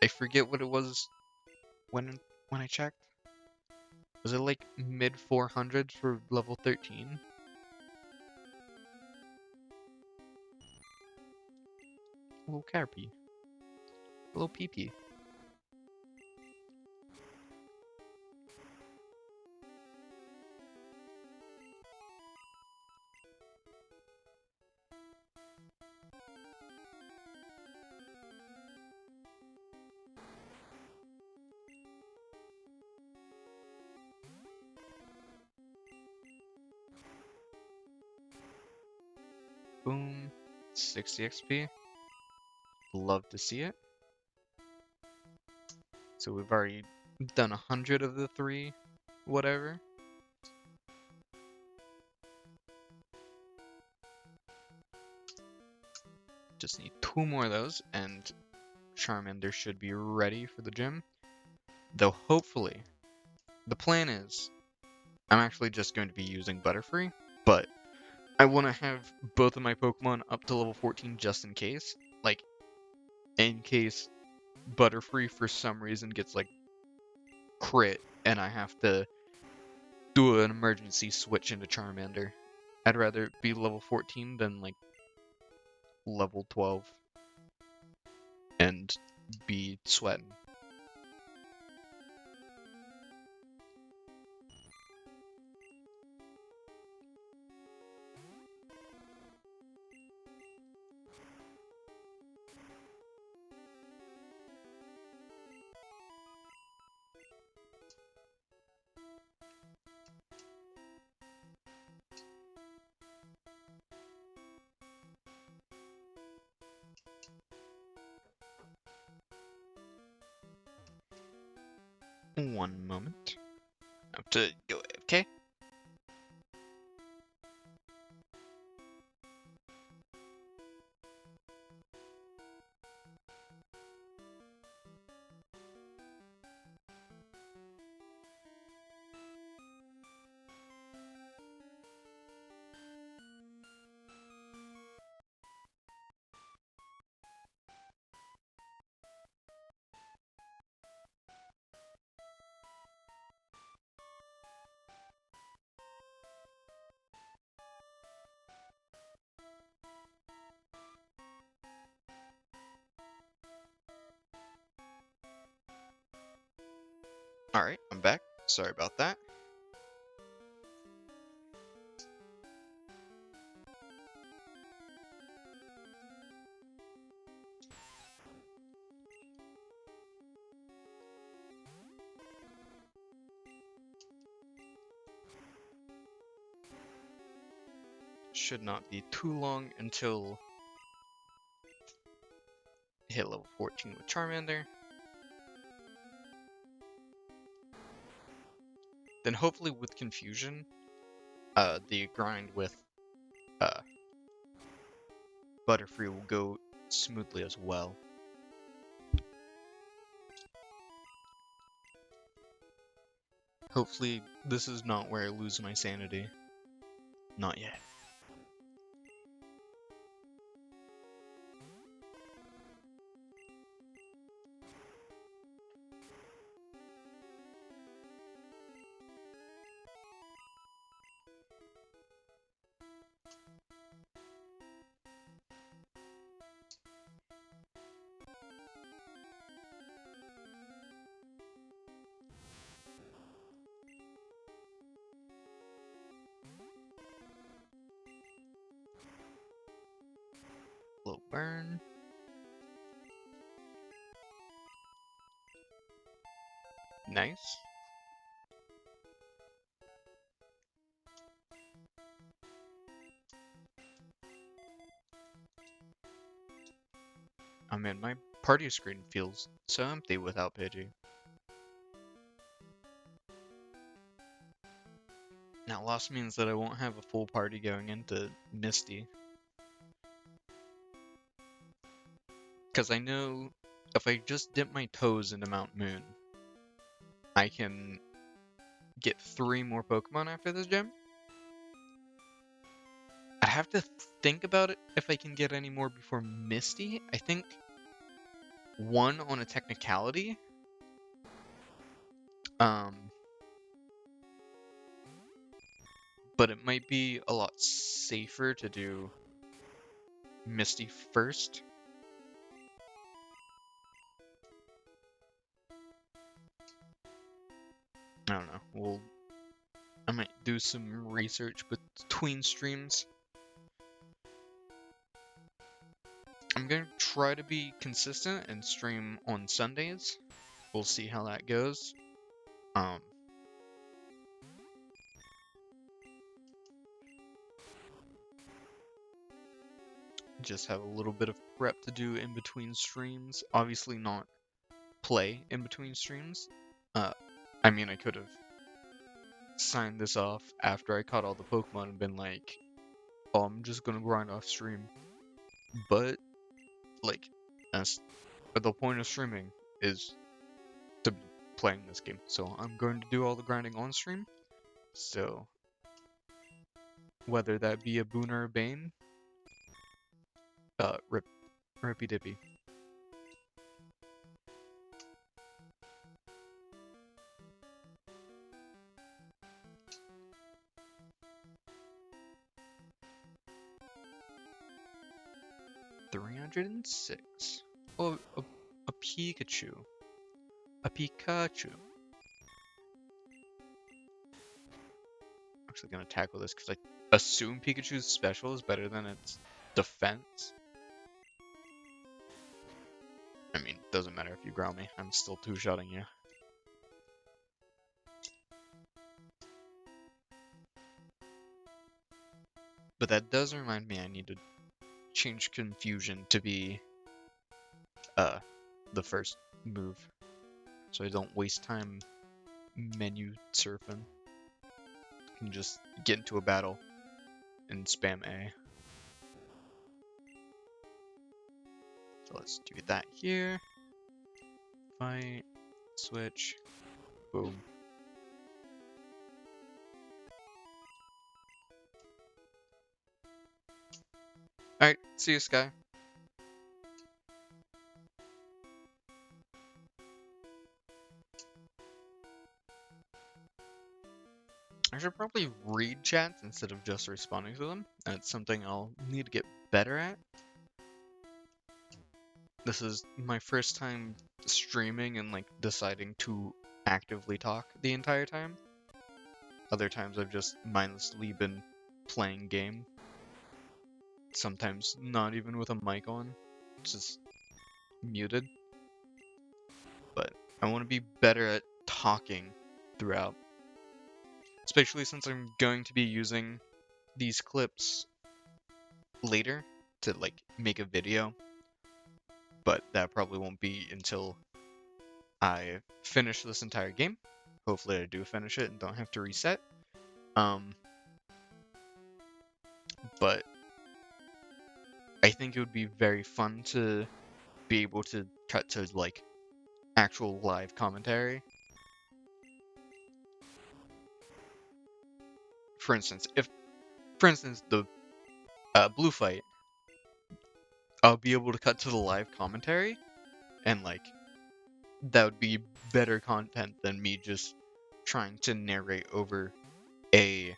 I forget what it was when I checked. Was it like mid 400s for level 13? Little Caterpie. Little Peepee. Boom. 60 XP. Love to see it. So we've already done 100 of the 3, whatever. Just need 2 more of those, and Charmander should be ready for the gym. Though hopefully, the plan is, I'm actually just going to be using Butterfree, but I want to have both of my Pokemon up to level 14 just in case. Like, in case Butterfree for some reason gets like crit and I have to do an emergency switch into Charmander. I'd rather be level 14 than like level 12 and be sweating. One moment. I have to go AFK. Alright, I'm back. Sorry about that. Should not be too long until hit level 14 with Charmander. Then hopefully with Confusion, the grind with uh, Butterfree will go smoothly as well. Hopefully this is not where I lose my sanity. Not yet. Little burn. Nice. Oh man, my party screen feels so empty without Pidgey. Now loss means that I won't have a full party going into Misty. Because I know if I just dip my toes into Mount Moon, I can get 3 more Pokemon after this gym. I have to think about it if I can get any more before Misty. I think 1 on a technicality. But it might be a lot safer to do Misty first. I don't know. I might do some research between streams. I'm gonna try to be consistent and stream on Sundays. We'll see how that goes. Just have a little bit of prep to do in between streams. Obviously not play in between streams. I mean, I could have signed this off after I caught all the Pokemon and been like, oh, I'm just gonna grind off stream. But, like, the point of streaming is to be playing this game. So I'm going to do all the grinding on stream. So, whether that be a boon or a bane, rippy dippy. $306. Oh, a Pikachu. A Pikachu. I'm actually gonna tackle this because I assume Pikachu's special is better than its defense. I mean, doesn't matter if you growl me. I'm still two-shotting you. But that does remind me I need to change Confusion to be the first move, so I don't waste time menu surfing. I can just get into a battle and spam A. So let's do that here. Fight, switch, boom. Alright, see you, Sky. I should probably read chats instead of just responding to them. That's something I'll need to get better at. This is my first time streaming and like deciding to actively talk the entire time. Other times I've just mindlessly been playing game. Sometimes not even with a mic on, just muted. But I want to be better at talking throughout. Especially since I'm going to be using these clips later to like make a video. But that probably won't be until I finish this entire game. Hopefully I do finish it and don't have to reset. But I think it would be very fun to be able to cut to like actual live commentary. For instance, the blue fight, I'll be able to cut to the live commentary, and like that would be better content than me just trying to narrate over a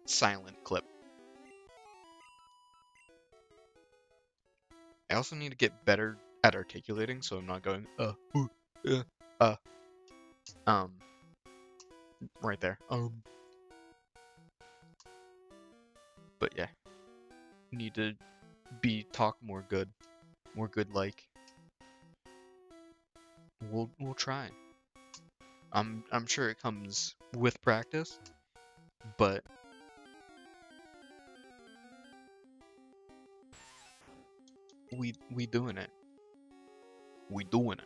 silent clip. I also need to get better at articulating, so I'm not going um right there. But yeah, need to talk more good like. We'll try. I'm sure it comes with practice, but we doing it. We doing it.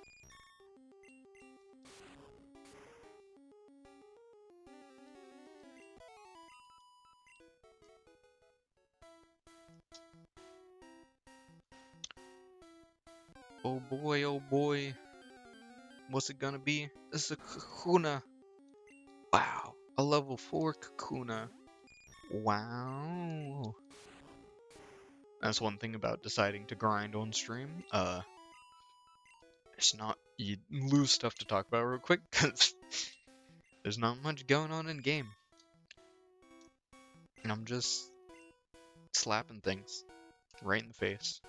Oh boy, oh boy. What's it gonna be? It's a Kakuna. Wow. A level 4 Kakuna. Wow. That's one thing about deciding to grind on stream. It's not, you lose stuff to talk about real quick, because there's not much going on in game. And I'm just slapping things right in the face.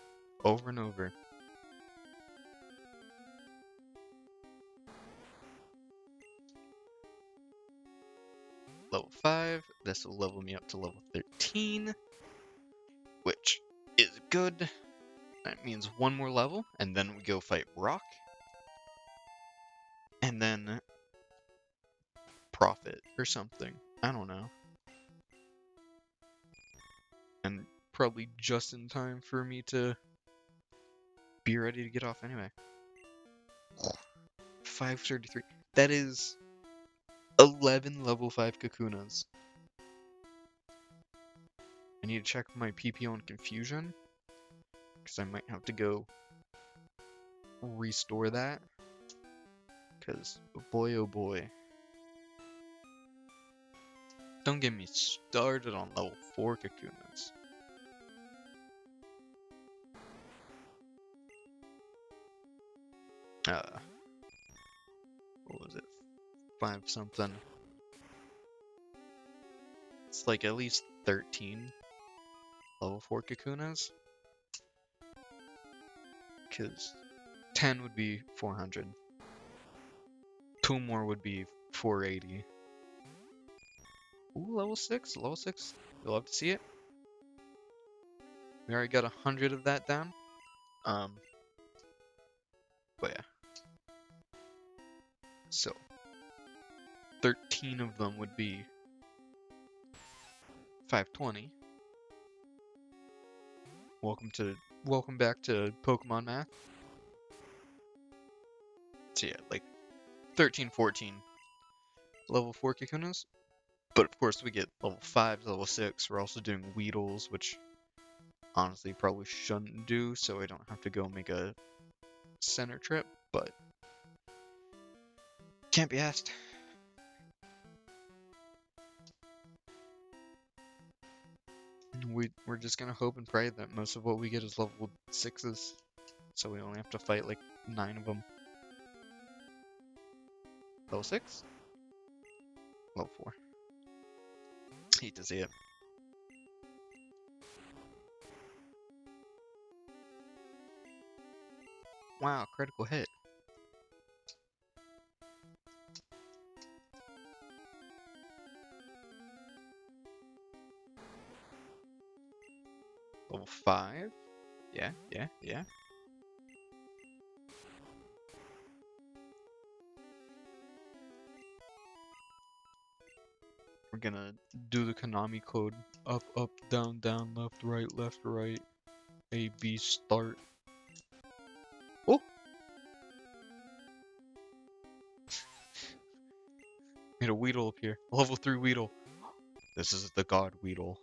Over and over. Level 5. This will level me up to level 13. Which is good. That means one more level, and then we go fight Rock. And then Profit or something. I don't know. And probably just in time for me to be ready to get off anyway. 533. That is 11 level 5 Kakunas. I need to check my PP on Confusion, because I might have to go restore that. Because, oh boy. Don't get me started on level 4 Kakunas. What was it? 5 something. It's like at least 13 level 4 Kakunas. Because 10 would be 400. 2 more would be 480. Ooh, level 6? Level 6? You'll love to see it. We already got 100 of that down. But yeah. So, 13 of them would be 520. Welcome back to Pokemon Math. So yeah, like 13, 14 level 4 Kakunas. But of course we get level 5, level 6. We're also doing Weedles, which honestly probably shouldn't do, so I don't have to go make a center trip, but can't be asked. We're just gonna hope and pray that most of what we get is level 6s, so we only have to fight like 9 of them. Level 6? Level 4. Hate to see it. Wow, critical hit. Level 5. Yeah, yeah, yeah. We're gonna do the Konami code. Up, up, down, down, left, right. A, B, start. Oh! Made a Weedle appear. Level 3 Weedle. This is the god Weedle.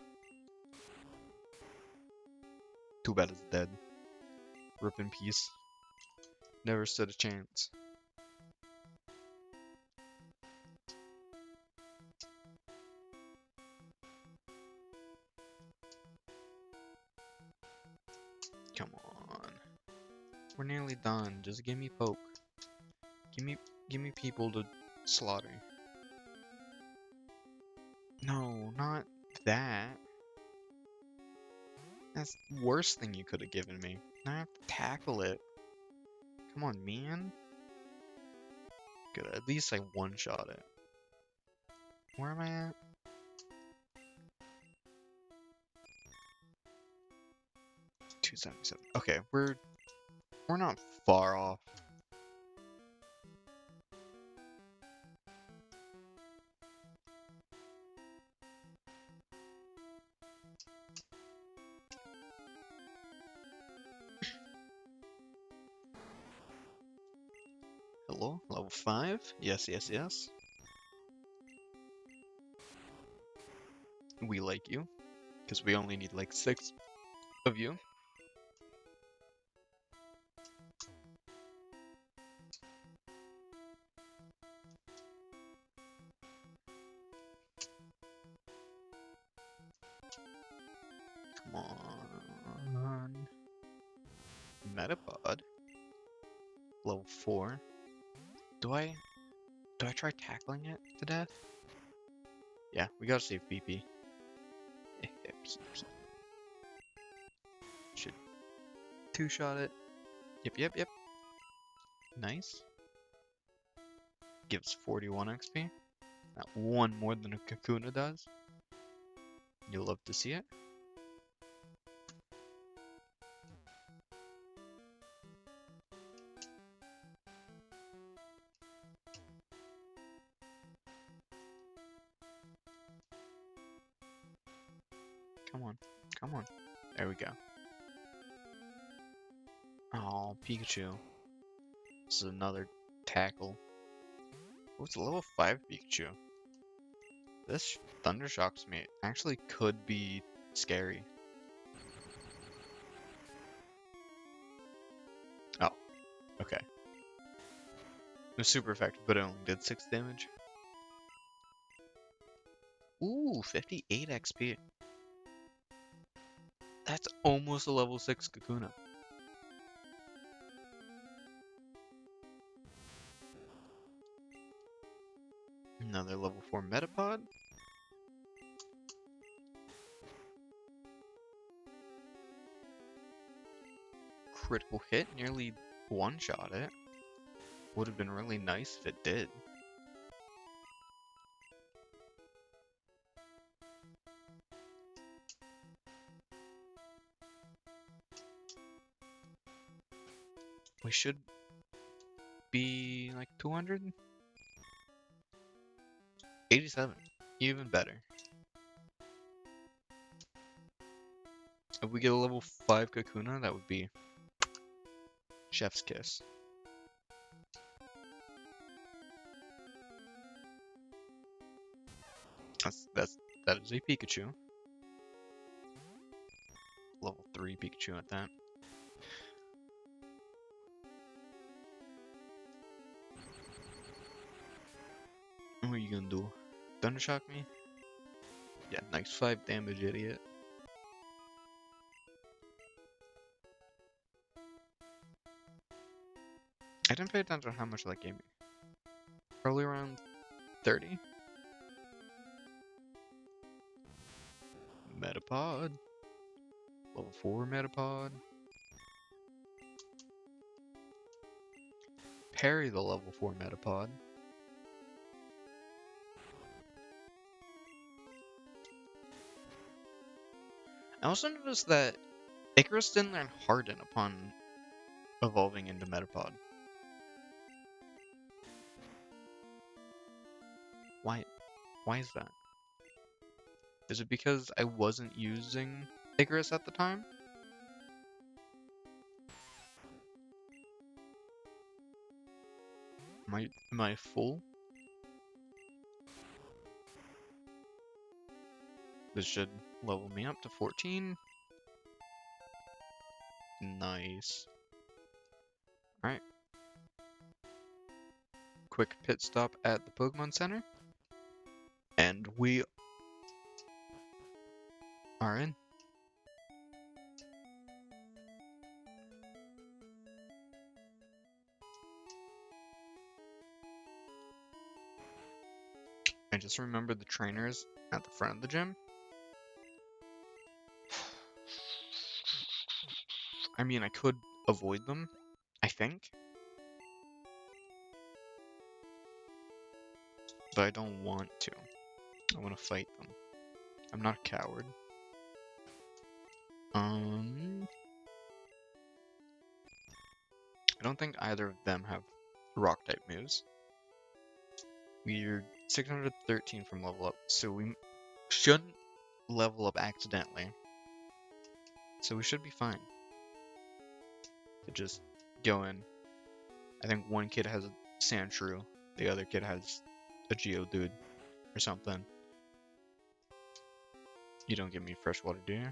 Too bad it's dead. Rip in peace. Never stood a chance. Come on. We're nearly done. Just give me poke. Give me people to slaughter. No, not that. That's the worst thing you could have given me. Now I have to tackle it. Come on, man. Good, at least I one-shot it. Where am I at? $277. Okay, we're not far off. Hello? Level 5? Yes, yes, yes. We like you. Because we only need like 6 of you. Come on. Metapod? Level 4. Do I try tackling it to death? Yeah, we gotta save PP. PP. Should two-shot it. Yep. Nice. Gives 41 XP. Not one more than a Kakuna does. You'll love to see it. Come on. There we go. Oh, Pikachu. This is another tackle. Oh, it's a level 5 Pikachu. This Thunder Shocks me. Actually could be scary. Oh, okay. No super effective, but it only did 6 damage. Ooh, 58 XP. That's almost a level 6 Kakuna. Another level 4 Metapod. Critical hit, nearly one-shot it. Would have been really nice if it did. We should be like 200? 87. Even better. If we get a level 5 Kakuna, that would be chef's kiss. That is a Pikachu. Level 3 Pikachu at that. What are you gonna do? Thundershock me? Yeah, nice 5 damage, idiot. I didn't pay attention to how much that gave me. Probably around 30. Metapod. Level 4 Metapod. parry the level 4 Metapod. I also noticed that Icarus didn't learn Harden upon evolving into Metapod. Why is that? Is it because I wasn't using Icarus at the time? Am I full? This should level me up to 14. Nice. Alright. Quick pit stop at the Pokemon Center. And we are in. I just remembered the trainers at the front of the gym. I mean, I could avoid them, I think. But I don't want to. I want to fight them. I'm not a coward. I don't think either of them have rock type moves. We're 613 from level up, so we shouldn't level up accidentally. So we should be fine. To just go in. I think one kid has a Sandshrew, the other kid has a Geodude or something. You don't give me freshwater, do you?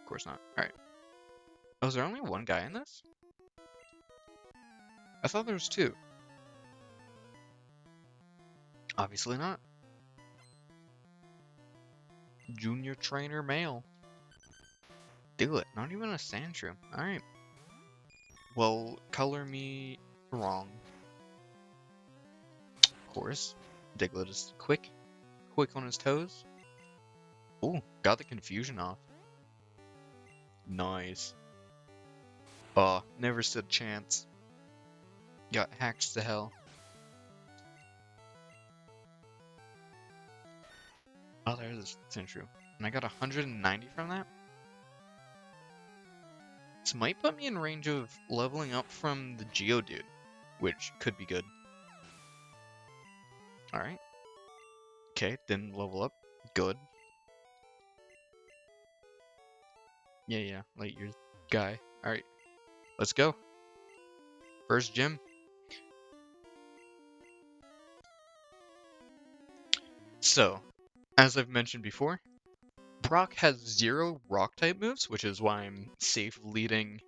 Of course not. Alright. Oh, is there only one guy in this? I thought there was two. Obviously not. Junior trainer male. Do it. Not even a Sandshrew. Alright. Well, color me wrong. Of course. Diglett is quick. Quick on his toes. Ooh, got the confusion off. Nice. Oh, never stood a chance. Got hacked to hell. Oh, there's a Sandshrew. And I got 190 from that? This might put me in range of leveling up from the Geodude, which could be good. Alright. Okay, didn't level up. Good. Yeah, like your guy. Alright, let's go. First gym. So, as I've mentioned before, Brock has 0 rock-type moves, which is why I'm safe leading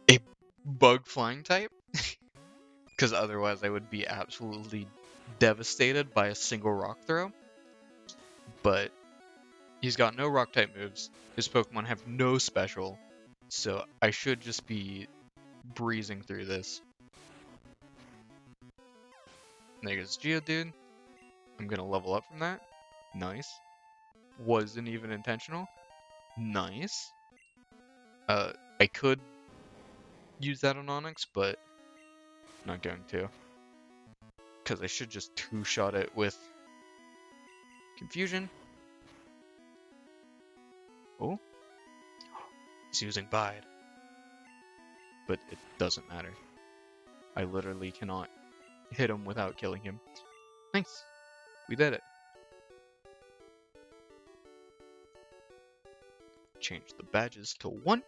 a bug flying type. Because otherwise I would be absolutely devastated by a single rock throw. But he's got no rock-type moves. His Pokemon have no special. So I should just be breezing through this. There goes Geodude. I'm gonna level up from that. Nice. Wasn't even intentional. Nice. I could use that on Onyx, but not going to. Because I should just two-shot it with Confusion. Oh. He's using Bide. But it doesn't matter. I literally cannot hit him without killing him. Nice. We did it. Change the badges to 1.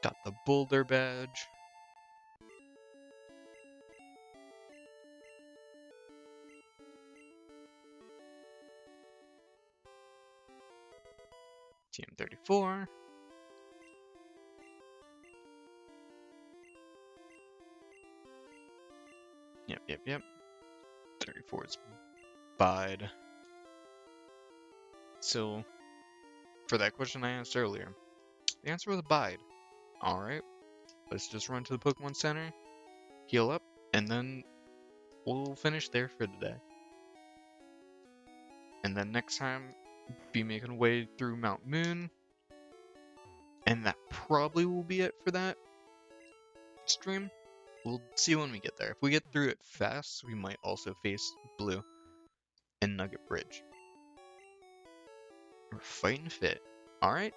Got the Boulder badge. TM34. Yep. 34 is Bide. So, for that question I asked earlier, the answer was Bide. Alright, let's just run to the Pokemon Center, heal up, and then we'll finish there for the day. And then next time, be making our way through Mount Moon. And that probably will be it for that stream. We'll see when we get there. If we get through it fast, we might also face Blue and Nugget Bridge. We're fighting fit. Alright.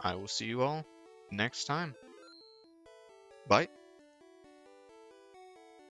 I will see you all next time. Bye.